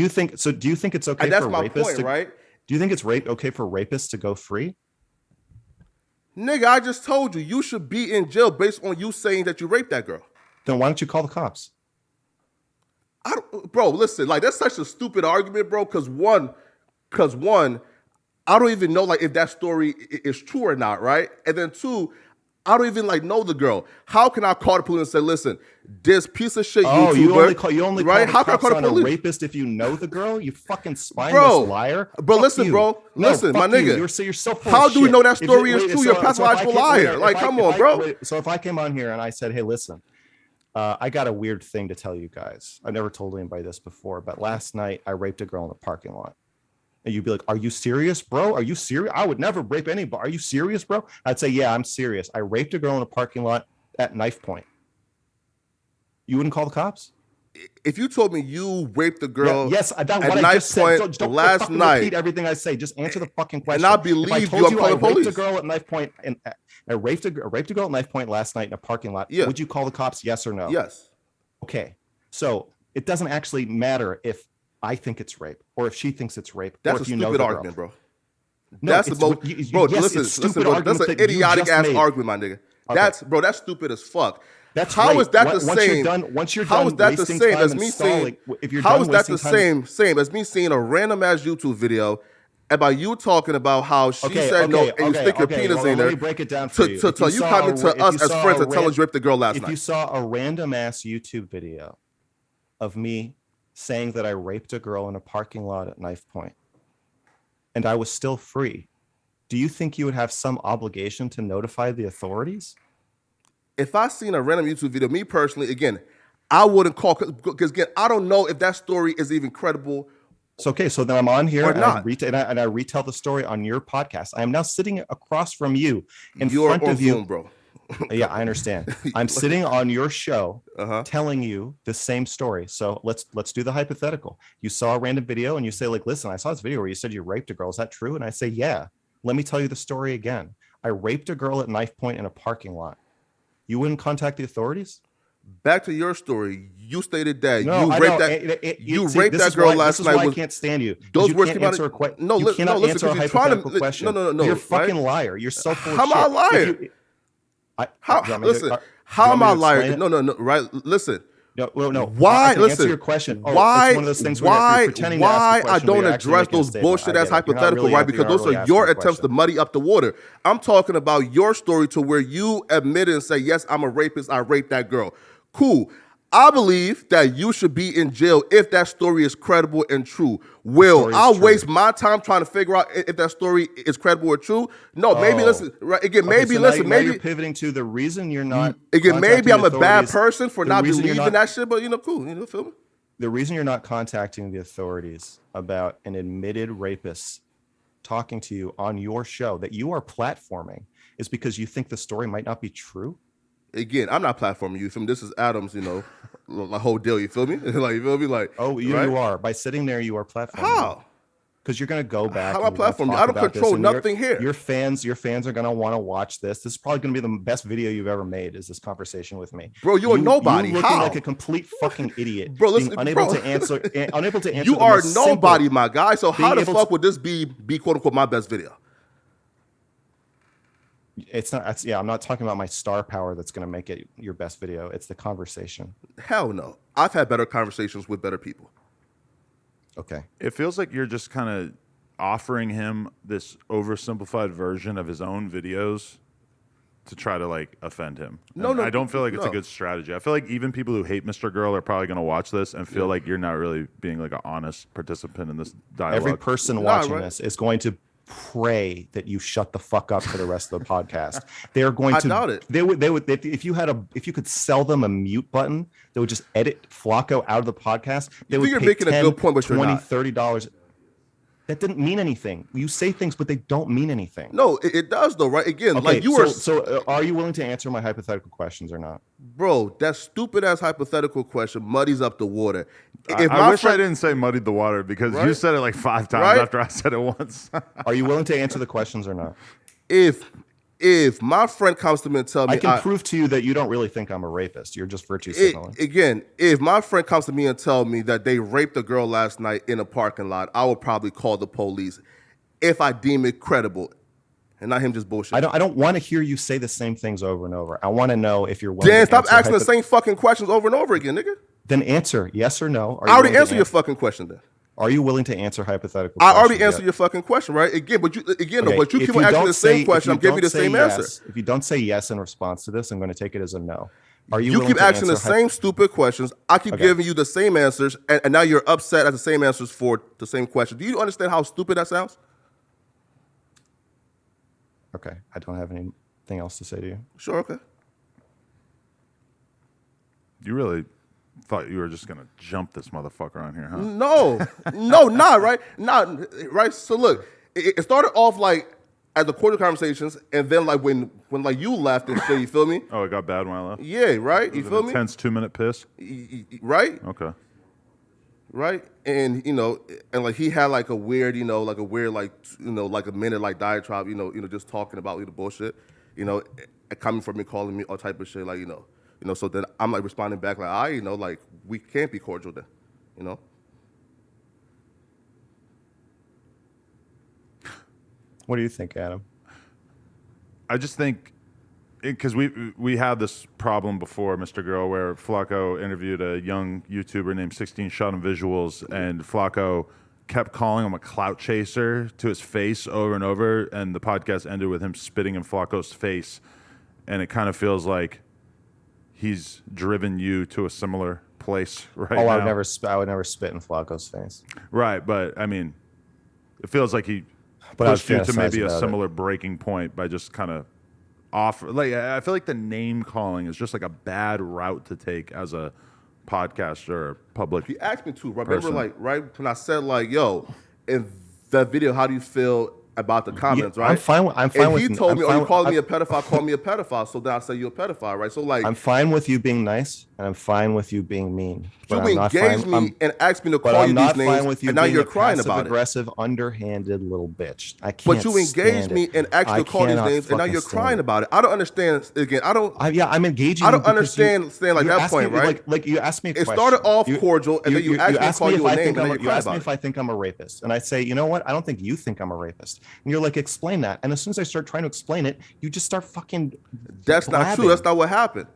you think it's okay And that's for my rapists point, to, right? Do you think it's okay for rapists to go free? Nigga, I just told you, you should be in jail based on you saying that you raped that girl. Then why don't you call the cops? Bro, listen, like that's such a stupid argument, bro. Cause one, I don't even know like if that story is true or not, right? And then two, I don't even like know the girl. How can I call the police and say, listen, this piece of shit Oh, YouTuber, you only right? call How the can I cops call the on a police? rapist if you know the girl? You fucking spineless Bro, liar. bro, Fuck listen, you. bro. No, Listen, my fuck you. nigga. You're so full How of do we shit. know that story If is you- true? wait, You're a so if I pathological came- liar. wait, Like, if I- come if on, I- bro. wait, so if I came on here and I said, hey, listen, I got a weird thing to tell you guys. I've never told anybody this before, but last night I raped a girl in the parking lot. And you'd be like, "Are you serious, bro? Are you serious? I would never rape anybody. Are you serious, bro?" I'd say, "Yeah, I'm serious. I raped a girl in a parking lot at knife point." You wouldn't call the cops? If you told me you raped a girl, Yes, at what I knife just said. point Don't last fucking night, repeat everything I say. Just answer the fucking question. and I If I believe told you, I'm you I calling raped police. a girl at knife point, and I raped a girl at knife point last night in a parking lot, Yeah. would you call the cops? Yes or no? Yes. Okay, so it doesn't actually matter if I think it's rape or if she thinks it's rape. That's or a if you know stupid the argument, girl. bro. No, That's the it's most, what you- bro. yes, listen, it's stupid bro. That's arguments an that you idiotic just ass made. argument, my nigga. Okay. That's stupid as fuck. That's how rape. is that the Once same? Once you're how done is that the wasting same time as me installing, saying? if you're How done is that the wasting time, same as me seeing a random ass YouTube video about you talking about how she said no and you stick your penis well, in let there? me break it down for you. So you coming to us as friends and tell us you raped the girl last If night. you saw a random ass YouTube video of me saying that I raped a girl in a parking lot at knife point, and I was still free, do you think you would have some obligation to notify the authorities? If I seen a random YouTube video, me personally, again, I wouldn't call because again, I don't know if that story is even credible. So okay, so then I'm on here and not. I retell the story on your podcast. I am now sitting across from you, in You're front on of you, Zoom, bro. Yeah, I understand. I'm sitting on your show, Uh-huh. telling you the same story. So let's do the hypothetical. You saw a random video and you say, like, "Listen, I saw this video where you said you raped a girl. Is that true?" And I say, "Yeah." Let me tell you the story again. I raped a girl at knife point in a parking lot. You wouldn't contact the authorities? Back to your story. You stated that No, you I raped know. that. You raped that girl last night. This is why I can't stand you. Those You words can't came out answer of a question. no. You Listen, cannot listen, answer a because you're trying hypothetical to question. No. You're a fucking right? liar. You're so full of How am shit. I a liar? You want me Listen, to- how you am want me I a to liar? explain it? No. Right? Listen. No. Why? I can Listen. answer your question. Why? It's one of those things where Why? you're pretending to ask a Why I question, but don't you're actually address making a those statement. bullshit I as get it. You're not hypothetical, really- right? Because you're not those really are asking your a attempts to question. muddy up the water. I'm talking about your story to where you admit and say, "Yes, I'm a rapist. I raped that girl." Cool. I believe that you should be in jail if that story is credible and true. I'll waste my time trying to figure out if that story is credible or true? No, maybe listen. Right, again, maybe listen. Now maybe you're pivoting to the reason you're not. again, maybe I'm a bad authorities- person for the not reason you're believing that shit. But cool. Feel me? The reason you're not contacting the authorities about an admitted rapist talking to you on your show that you are platforming is because you think the story might not be true. Again, I'm not platforming you. Feel me? This is Adam's, the whole deal. You feel me? Like, you feel me? Like, Oh, you right? are. By sitting there, you are platforming. How? Because you're going to go back. How and am I you're gonna platforming you? talk I don't about this, control and nothing here. Your fans are going to want to watch this. This is probably going to be the best video you've ever made. Is this conversation with me, Bro, you're a nobody. You looking How? like a complete fucking idiot. Bro, listen, being unable bro. to answer. Unable to answer. You the are most nobody, simple- my guy. So how being the able fuck to- would this be quote unquote my best video? It's not. I'm not talking about my star power that's going to make it your best video. It's the conversation. Hell no. I've had better conversations with better people. Okay. It feels like you're just kind of offering him this oversimplified version of his own videos to try to like offend him. No, And no, I don't feel like it's a no. good strategy. I feel like even people who hate Mr. Girl are probably going to watch this and feel like you're not really being like an honest participant in this dialogue. Every person Nah, watching right. this is going to pray that you shut the fuck up for the rest of the podcast. They're going I to. doubt it. They would. If you could sell them a mute button, they would just edit Flakko out of the podcast. They would you're pay making a good point, but you're $20, not. $30. That didn't mean anything. You say things, but they don't mean anything. No, it does though, right? Again, Okay, like you are you willing to answer my hypothetical questions or not? bro, that stupid ass hypothetical question muddies up the water. I wish I didn't say muddied the water because you Right? said it like 5 times Right? after I said it once. Are you willing to answer the questions or not? If my friend comes to me and tell me I can prove to you that you don't really think I'm a rapist. You're just virtue it, signaling. again, if my friend comes to me and tell me that they raped a girl last night in a parking lot, I will probably call the police if I deem it credible, and not him just bullshit. I don't want to hear you say the same things over and over. I want to know if you're willing. Dan, to stop answer asking the same fucking questions over and over again, nigga. Then answer yes or no. I already answered your fucking question then. Are you willing to answer hypothetical I questions? already answered yet? your fucking question, right? Again, but you Okay, keep if on you asking don't the same say- question. if I'm you giving you the don't say same yes- answer. If you don't say yes in response to this, I'm going to take it as a no. Are you? You willing keep to asking the answer same stupid questions. I keep giving you the same answers, and now you're upset at the same answers for the same question. Do you understand how stupid that sounds? Okay, I don't have anything else to say to you. Sure, okay. You really thought you were just gonna jump this motherfucker on here, huh? No, not right, not right. So look, it started off like as a cordial conversations, and then like when like you left and shit, you feel me? Oh, it got bad when I left. Yeah, right. It You was feel an me? intense 2-minute piss. Right. Okay. Right, and and like he had like a weird, like a minute like diatribe, just talking about bullshit, coming from me, calling me all type of shit, like so then I'm like responding back like like we can't be cordial then, What do you think, Adam? I just think because we had this problem before, Mr. Girl, where Flakko interviewed a young YouTuber named 16 Shot and Visuals, and Flakko kept calling him a clout chaser to his face over and over, and the podcast ended with him spitting in Flakko's face, and it kind of feels like he's driven you to a similar place right now. I would never spit in Flacco's face. Right, but I mean, it feels like he But pushed you I'd to maybe a fantasize about similar breaking point by just kind of like I feel like the name calling is just like a bad route to take as a podcaster or public. he asked me to. Person. Remember, like right when I said like, yo, in that video, how do you feel about the comments, right? I'm fine and with. he told me, "Oh, you called me a I'm pedophile. Call me a pedophile." So then I say you're a pedophile, right? So like, fine with you being nice, and I'm fine with you being mean. you But I'm not engaged fine. me and asked me to But call I'm you not these fine names, with you and now being you're a crying about it. passive-aggressive, underhanded little bitch. I can't. But you engaged stand me it. and asked me I to call these cannot names, and now fucking you're stand crying it. about it. I don't understand. Again, I'm engaging. I you don't because understand saying like you that asked point, me, right? Like you asked me. A It question. started off cordial, and then you asked me to call you a if I name, think and then I'm, you're you crying asked me about if I think I'm a rapist, and I say, you know what? I don't think you think I'm a rapist. And you're like, explain that. And as soon as I start trying to explain it, you just start fucking. That's not true. That's not what happened.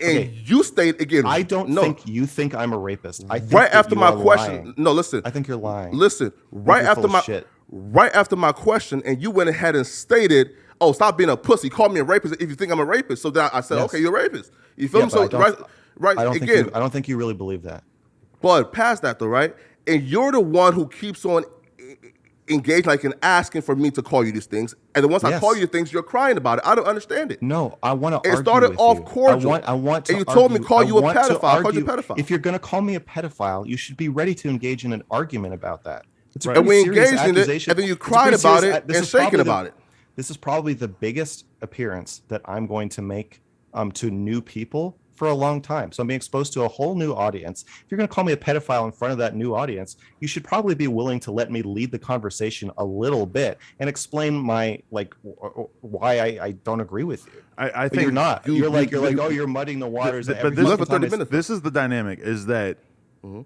And Okay. you stayed again. I don't think you think I'm a rapist. I think Right that after you my are question. lying. No, listen. I think you're lying. Listen. Right you're after full my of shit. right after my question, and you went ahead and stated, "Oh, stop being a pussy. Call me a rapist if you think I'm a rapist." So then I said, Yes. "Okay, you're a rapist." You feel Yeah, me? So but right I don't again. think I don't think you really believe that. But past that though, right? And you're the one who keeps on engaged, like, and asking for me to call you these things. And then once I Yes. call you things, you're crying about it. I don't understand it. No, I want to. It started off cordial. I want to. And you told me argue- call I you a want to pedophile. I called you a argue- pedophile. If you're going to call me a pedophile, you should be ready to engage in an argument about that. It's a And pretty we serious engaged in it, accusation. and then you It's a cried pretty about serious- it this and is probably shaking the- about it. This is probably the biggest appearance that I'm going to make to new people for a long time. So I'm being exposed to a whole new audience. If you're going to call me a pedophile in front of that new audience, you should probably be willing to let me lead the conversation a little bit and explain my why I don't agree with you. I But think you're not. you- You're like, you- oh, you're muddying the waters. But every this, left for fucking 30 time minutes. this is the dynamic is that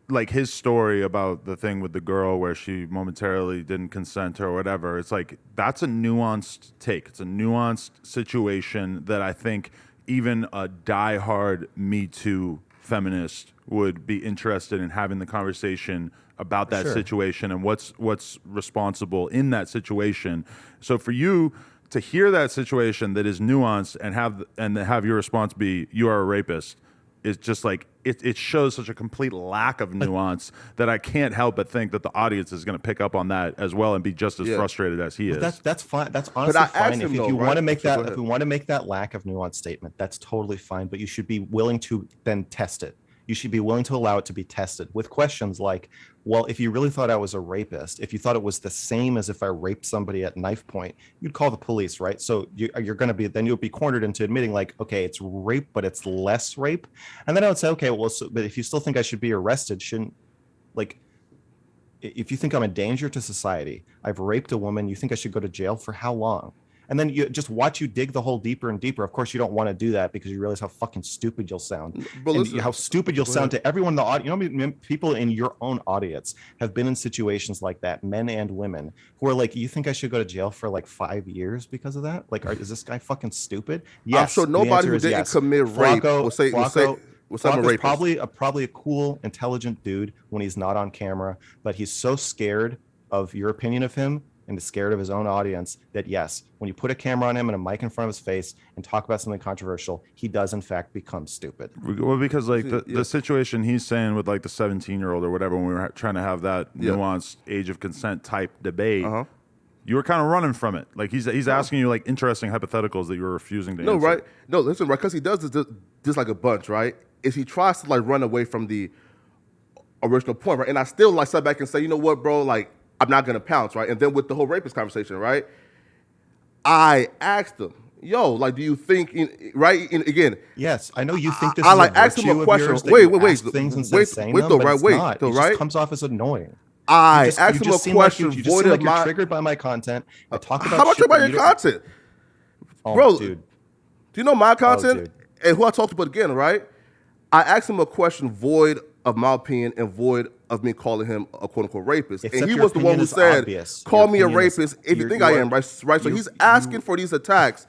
like his story about the thing with the girl where she momentarily didn't consent or whatever, it's like that's a nuanced take. It's a nuanced situation that I think even a diehard Me Too feminist would be interested in having the conversation about that Sure. situation and what's responsible in that situation. So for you to hear that situation that is nuanced and have your response be you are a rapist is just like it shows such a complete lack of nuance that I can't help but think that the audience is going to pick up on that as well and be just as Yeah. frustrated as he is. That's fine. That's honestly I asked fine. him If though, you right? want to make So go that, ahead. if we want to make that lack of nuance statement, that's totally fine. But you should be willing to then test it. You should be willing to allow it to be tested with questions like, well, if you really thought I was a rapist, if you thought it was the same as if I raped somebody at knife point, you'd call the police, right? So you're going to be, then you'll be cornered into admitting like, okay, it's rape, but it's less rape. And then I would say, okay, well, but if you still think I should be arrested, shouldn't, like, if you think I'm a danger to society, I've raped a woman, you think I should go to jail for how long? And then you just watch you dig the hole deeper and deeper. Of course, you don't want to do that because you realize how fucking stupid you'll sound. But And listen, how stupid you'll sound to everyone in the audience. You know, how many people in your own audience have been in situations like that, men and women, who are like, you think I should go to jail for like 5 years because of that? Like, is this guy fucking stupid? Yes. I'm sure the nobody answer who is didn't yes. commit rape Flakko- will say I'm a Flakko's rapist. probably a cool, intelligent dude when he's not on camera, but he's so scared of your opinion of him and is scared of his own audience that yes, when you put a camera on him and a mic in front of his face and talk about something controversial, he does in fact become stupid. Well, because like the situation he's saying with like the 17-year-old or whatever, when we were trying to have that nuanced age of consent type debate, you were kind of running from it. Like he's asking you like interesting hypotheticals that you were refusing to answer. No, right? No, listen, right? Because he does this like a bunch, right? is he tries to like run away from the original point, right? And I still like sat back and say, you know what, bro, like I'm not gonna pounce, right? And then with the whole rapist conversation, right? I asked him, yo, like, do you think, right? And again, Yes, I know you think this I is like a asked him virtue a of question. yours that Wait, you wait, ask wait, things instead of saying wait, them, though, but right? it's Wait, not. though, It just right? comes off as annoying. I asked You him a just seem like question you just void seem of like you're my. triggered by my content. I talk How about much shit about that your you don't. content, Oh, bro? dude. Do you know my Oh, content dude. and who I talked about again, right? I asked him a question void of my opinion and void of me calling him a quote unquote rapist. And Except he your was the one opinion who is said, obvious. call Your me a opinion is- rapist if you you're- think you I are- am, right? So you- he's asking you- for these attacks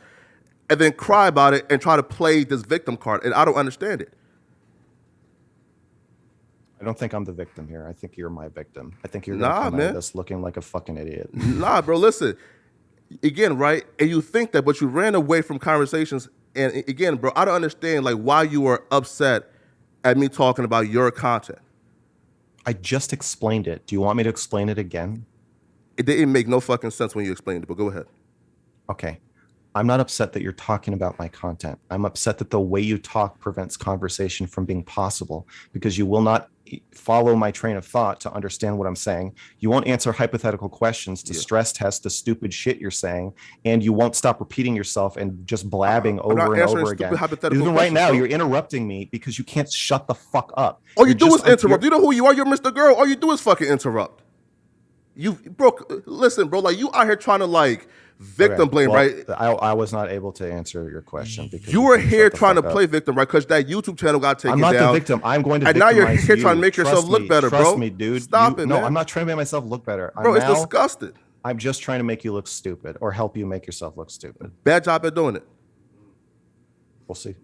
and then cry about it and try to play this victim card. And I don't understand it. I don't think I'm the victim here. I think you're my victim. I think you're gonna Nah, come out man. of this looking like a fucking idiot. Nah, bro, listen. Again, right? And you think that, but you ran away from conversations. And again, bro, I don't understand like why you were upset at me talking about your content. I just explained it. Do you want me to explain it again? It didn't make no fucking sense when you explained it, but go ahead. Okay. I'm not upset that you're talking about my content. I'm upset that the way you talk prevents conversation from being possible because you will not follow my train of thought to understand what I'm saying. You won't answer hypothetical questions to stress test the stupid shit you're saying, and you won't stop repeating yourself and just blabbing I'm not over and answering over stupid again. hypothetical Even right questions, now, bro. you're interrupting me because you can't shut the fuck up. All you You're do just- is interrupt. You know who you are? You're Mr. Girl. All you do is fucking interrupt. You, bro, listen, bro, like you out here trying to like victim Okay, blame, well, right? I was not able to answer your question because You were couldn't here shut the trying to fuck up. play victim, right? Because that YouTube channel got taken I'm not down. the victim. I'm going to And now you're victimize here you. trying to make yourself Trust look me. better, Trust bro. me, dude. Stop it, No, man. I'm not trying to make myself look better. Bro, it's disgusting. I'm just trying to make you look stupid or help you make yourself look stupid. Bad job at doing it. We'll see.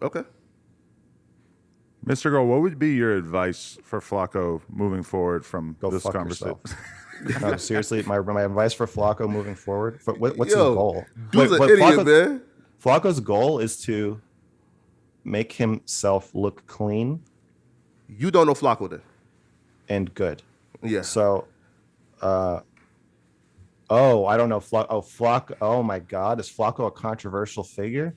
Okay. Mr. Girl, what would be your advice for Flakko moving forward from Go this fuck conversation? yourself. No, seriously, my advice for Flakko moving forward. What's his Yo, goal? dude's an What idiot, man. Flacco's goal is to make himself look clean You don't know Flakko then. and good. Yeah. So, I don't know. Flacco. Oh my God, is Flacco a controversial figure?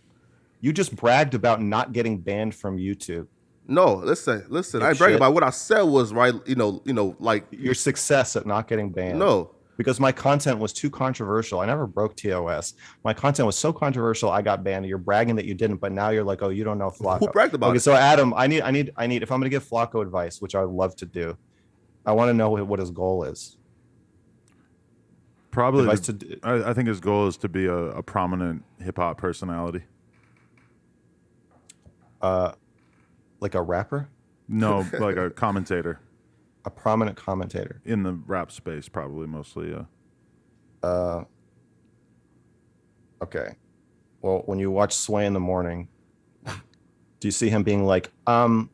You just bragged about not getting banned from YouTube. No, listen. I ain't bragging Shit. about what I said was right. You know, like Your success at not getting banned. no. Because my content was too controversial. I never broke TOS. My content was so controversial, I got banned. You're bragging that you didn't, but now you're like, oh, you don't know Flacco. Who bragged about Okay, it? so Adam, I need. If I'm going to give Flacco advice, which I would love to do, I want to know what his goal is. Probably, Advice I think his goal is to be a prominent hip hop personality. Like a rapper, No, like a commentator a prominent commentator. in the rap space, probably mostly. Yeah. Okay. Well, when you watch Sway in the Morning, do you see him being like, Eminem,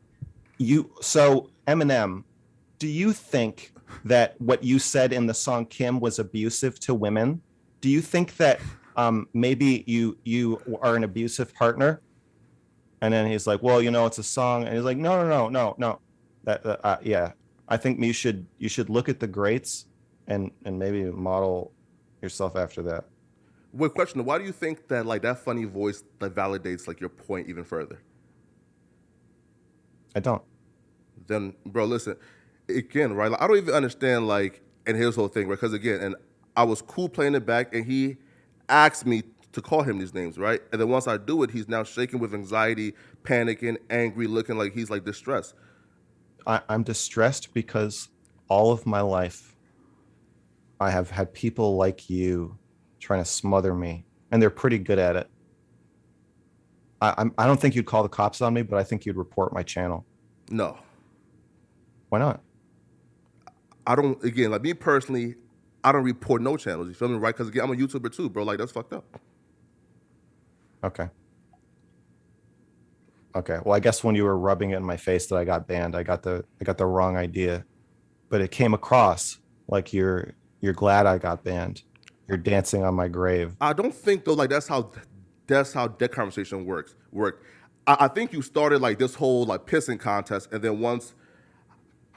do you think that what you said in the song Kim was abusive to women? Do you think that maybe you are an abusive partner? And then he's like, well, it's a song. And he's like, no. Yeah. I think you should look at the greats and maybe model yourself after that. Wait, question. Why do you think that like that funny voice that validates like your point even further? I don't. Then, bro, listen. Again, right? Like, I don't even understand like and his whole thing, right? Because again, and I was cool playing it back, and he asked me to call him these names, right? And then once I do it, he's now shaking with anxiety, panicking, angry, looking like he's like distressed. I'm distressed because all of my life I have had people like you trying to smother me, and they're pretty good at it. I don't think you'd call the cops on me, but I think you'd report my channel. No. Why not? I don't, again, like me personally, I don't report no channels, you feel me, right? Because again, I'm a YouTuber too, bro. Like, that's fucked up. Okay. Well, I guess when you were rubbing it in my face that I got banned, I got the wrong idea, but it came across like you're glad I got banned. You're dancing on my grave. I don't think though, like that's how that conversation worked. I think you started like this whole like pissing contest, and then once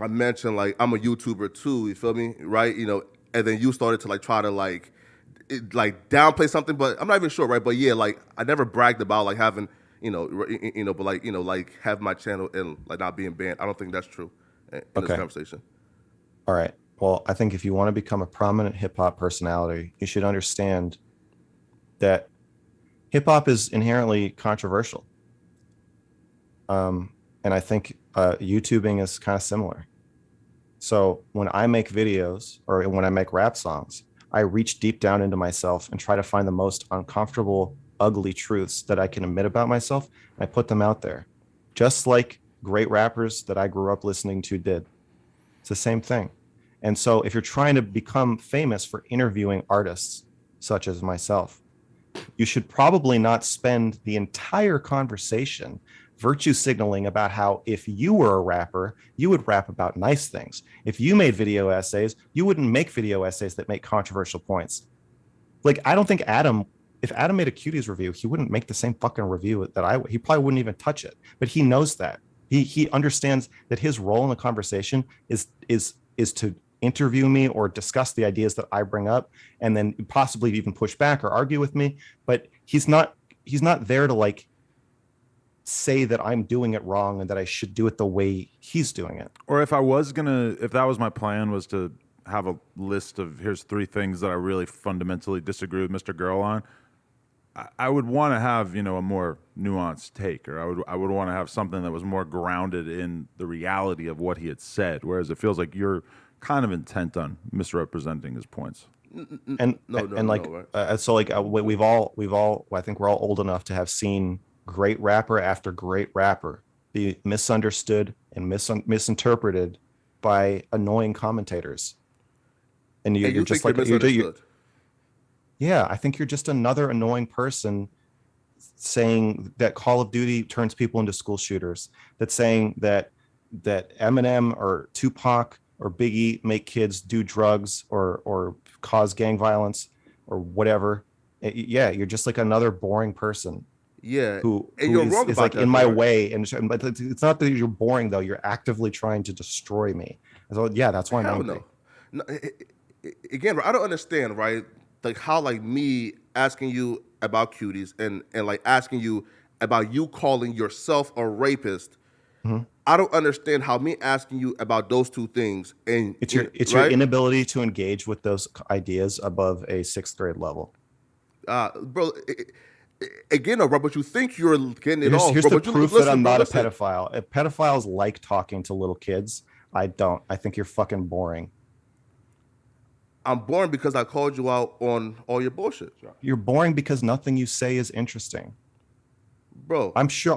I mentioned like I'm a YouTuber too, you feel me, right? And then you started to like try to like downplay something, but I'm not even sure, right? But yeah, like I never bragged about like having but like have my channel and like not being banned. I don't think that's true in this Okay. conversation. All right. Well, I think if you want to become a prominent hip hop personality, you should understand that hip hop is inherently controversial. And I think YouTubing is kind of similar. So when I make videos or when I make rap songs, I reach deep down into myself and try to find the most uncomfortable, ugly truths that I can admit about myself. And I put them out there, just like great rappers that I grew up listening to did. It's the same thing. And so if you're trying to become famous for interviewing artists such as myself, you should probably not spend the entire conversation virtue signaling about how if you were a rapper, you would rap about nice things. If you made video essays, you wouldn't make video essays that make controversial points. Like, I don't think if Adam made a Cuties review, he wouldn't make the same fucking review that he probably wouldn't even touch it. But he knows that. He understands that his role in the conversation is to interview me or discuss the ideas that I bring up, and then possibly even push back or argue with me. But he's not there to like say that I'm doing it wrong and that I should do it the way he's doing it. Or if that was my plan, was to have a list of here's 3 things that I really fundamentally disagree with Mr. Girl on, I would want to have, a more nuanced take, or I would want to have something that was more grounded in the reality of what he had said. Whereas it feels like you're kind of intent on misrepresenting his points. So we've all I think we're all old enough to have seen great rapper after great rapper be misunderstood and misinterpreted by annoying commentators. And you're just like yeah, I think you're just another annoying person saying that Call of Duty turns people into school shooters. That's saying that Eminem or Tupac or Biggie make kids do drugs or cause gang violence or whatever. Yeah, you're just like another boring person. Yeah, who you're wrong is about like that, in my right? way, but it's not that you're boring though. You're actively trying to destroy me. So yeah, that's why I'm angry. No, again, I don't understand, right? Like how like me asking you about Cuties and like asking you about you calling yourself a rapist. Mm-hmm. I don't understand how me asking you about those 2 things and it's your inability to engage with those ideas above a 6th grade level. Bro. Again, bro, but you think you're getting it off. Here's Bro, the proof that I'm not a pedophile. If pedophiles like talking to little kids, I don't. I think you're fucking boring. I'm boring because I called you out on all your bullshit. You're boring because nothing you say is interesting. Bro, I'm sure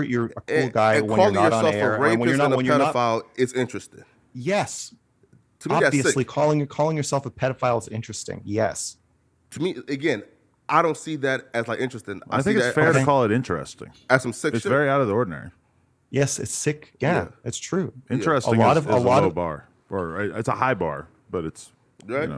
you're a cool guy and when you're not on air. A rapist when you're not, and a pedophile is interesting. Yes. To me, obviously, that's sick. calling yourself a pedophile is interesting. Yes. To me, again, I don't see that as like interesting. I think it's fair to call it interesting. As some sick It's shit. very out of the ordinary. Yes, it's sick. Yeah. It's true. Interesting is a low bar, or it's a high bar, but it's right.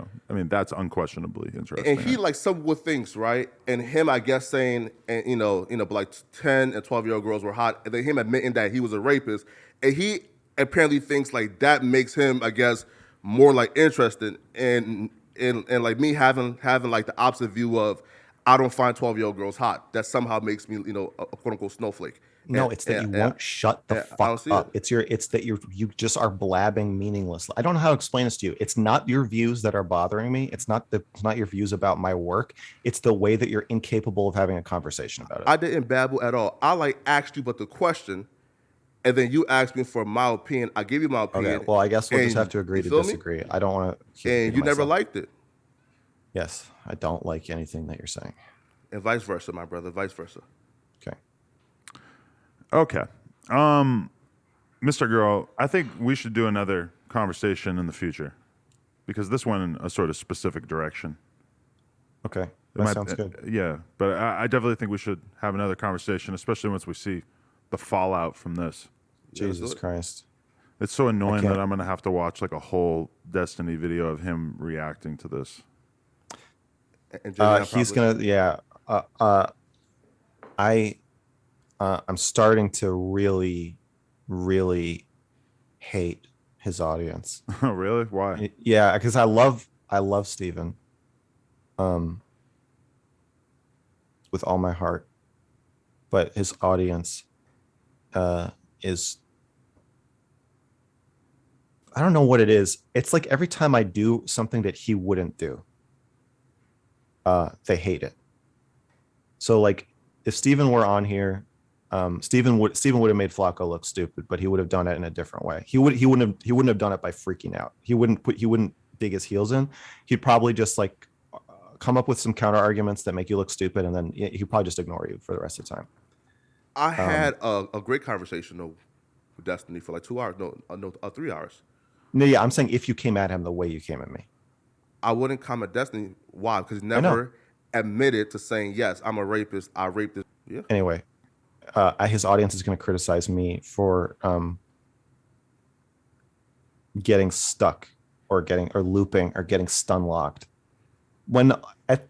That's unquestionably interesting. And he like some with things, right? And him, I guess, saying, and but like 10 and 12-year-old girls were hot, and then him admitting that he was a rapist, and he apparently thinks like that makes him, I guess, more like interested, and like me having like the opposite view of I don't find 12-year-old girls hot. That somehow makes me, a quote unquote snowflake. No, it's that you won't shut the fuck up. It's that you just are blabbing meaningless. I don't know how to explain this to you. It's not your views that are bothering me. It's not your views about my work. It's the way that you're incapable of having a conversation about it. I didn't babble at all. I like asked you but the question, and then you asked me for my opinion. I gave you my opinion. Okay, well, I guess we'll just have to agree to disagree. Me? I don't want to. And you never liked it. Yes, I don't like anything that you're saying. And vice versa, my brother. Vice versa. Okay. Mr. Girl, I think we should do another conversation in the future because this went in a sort of specific direction. Okay. That sounds good. Yeah. But I definitely think we should have another conversation, especially once we see the fallout from this. Jesus Christ. It's so annoying that I'm going to have to watch like a whole Destiny video of him reacting to this. He's going to, I'm starting to really, really hate his audience. Oh, really? Why? Yeah, because I love Steven, with all my heart, but his audience is, I don't know what it is. It's like every time I do something that he wouldn't do, they hate it. So like if Steven were on here, Steven would have made Flakko look stupid, but he would have done it in a different way. He wouldn't have done it by freaking out. He wouldn't dig his heels in. He'd probably just like come up with some counter arguments that make you look stupid, and then he'd probably just ignore you for the rest of the time. I had a great conversation though with Destiny for like 2 hours. No, 3 hours. No, yeah, I'm saying if you came at him the way you came at me. I wouldn't come at Destiny. Why? Because he never admitted to saying, yes, I'm a rapist. I raped this. Yeah. Anyway, his audience is going to criticize me for getting stuck or looping or getting stun locked. When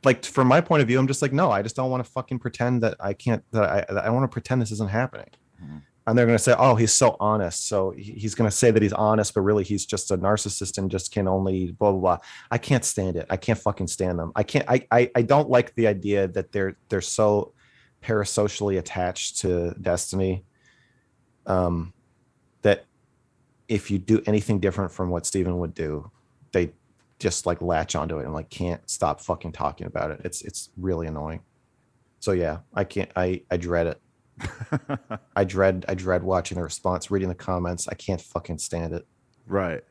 like from my point of view, I'm just like, no, I just don't want to fucking pretend that I can't, that I want to pretend this isn't happening. Mm-hmm. And they're going to say, oh, he's so honest. So he's going to say that he's honest, but really he's just a narcissist and just can only blah, blah, blah. I can't stand it. I can't fucking stand them. I don't like the idea that they're so parasocially attached to Destiny that if you do anything different from what Steven would do, they just like latch onto it and like can't stop fucking talking about it. It's really annoying. So yeah, I dread it. I dread watching the response, reading the comments. I can't fucking stand it. Right.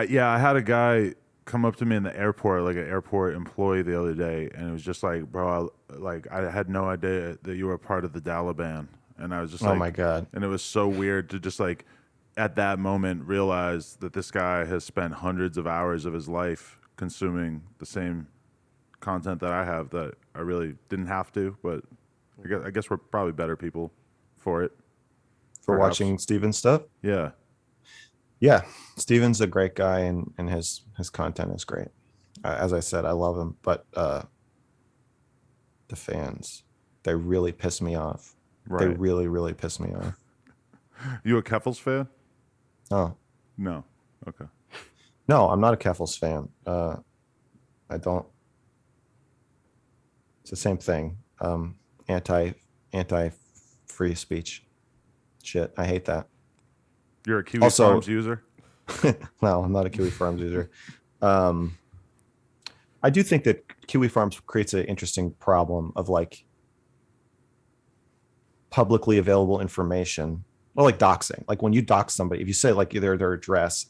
Yeah, I had a guy come up to me in the airport, like an airport employee the other day, and it was just like, bro, I had no idea that you were a part of the Taliban. And I was just like, oh my God. And it was so weird to just like at that moment realize that this guy has spent hundreds of hours of his life consuming the same content that I have that I really didn't have to, but I guess we're probably better people for it. For watching Steven's stuff? Yeah. Yeah. Steven's a great guy and his content is great. As I said, I love him, but the fans, they really piss me off. Right. They really, really piss me off. You a Keffels fan? Oh. No. Okay. No, I'm not a Keffels fan. I don't. It's the same thing. Anti free speech shit. I hate that. You're a Kiwi Farms user? No, I'm not a Kiwi Farms user. I do think that Kiwi Farms creates an interesting problem of like publicly available information. Well, like doxing. Like when you dox somebody, if you say like their address,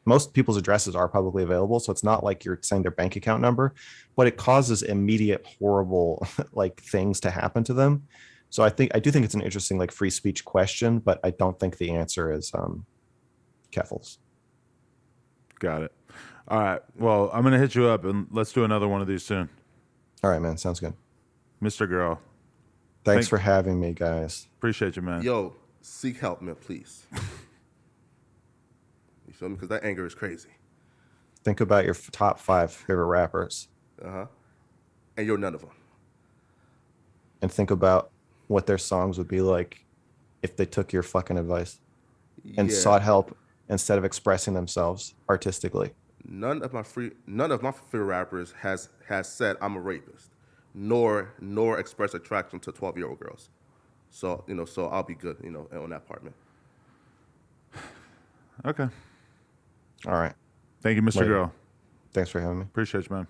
most people's addresses are publicly available, so it's not like you're saying their bank account number, but it causes immediate horrible like things to happen to them. So I do think it's an interesting like free speech question, but I don't think the answer is Keffels. Got it. All right. Well, I'm gonna hit you up and let's do another one of these soon. All right, man. Sounds good. Mr. Girl. Thanks for having me, guys. Appreciate you, man. Yo, seek help, man, please. You feel me? Because that anger is crazy. Think about your top 5 favorite rappers. And you're none of them. And think about what their songs would be like if they took your fucking advice and sought help instead of expressing themselves artistically. None of my favorite rappers has said I'm a rapist, nor expressed attraction to 12-year-old girls. So so I'll be good, on that part, man. Okay. All right. Thank you, Mr. Girl. Thanks for having me. Appreciate you, man.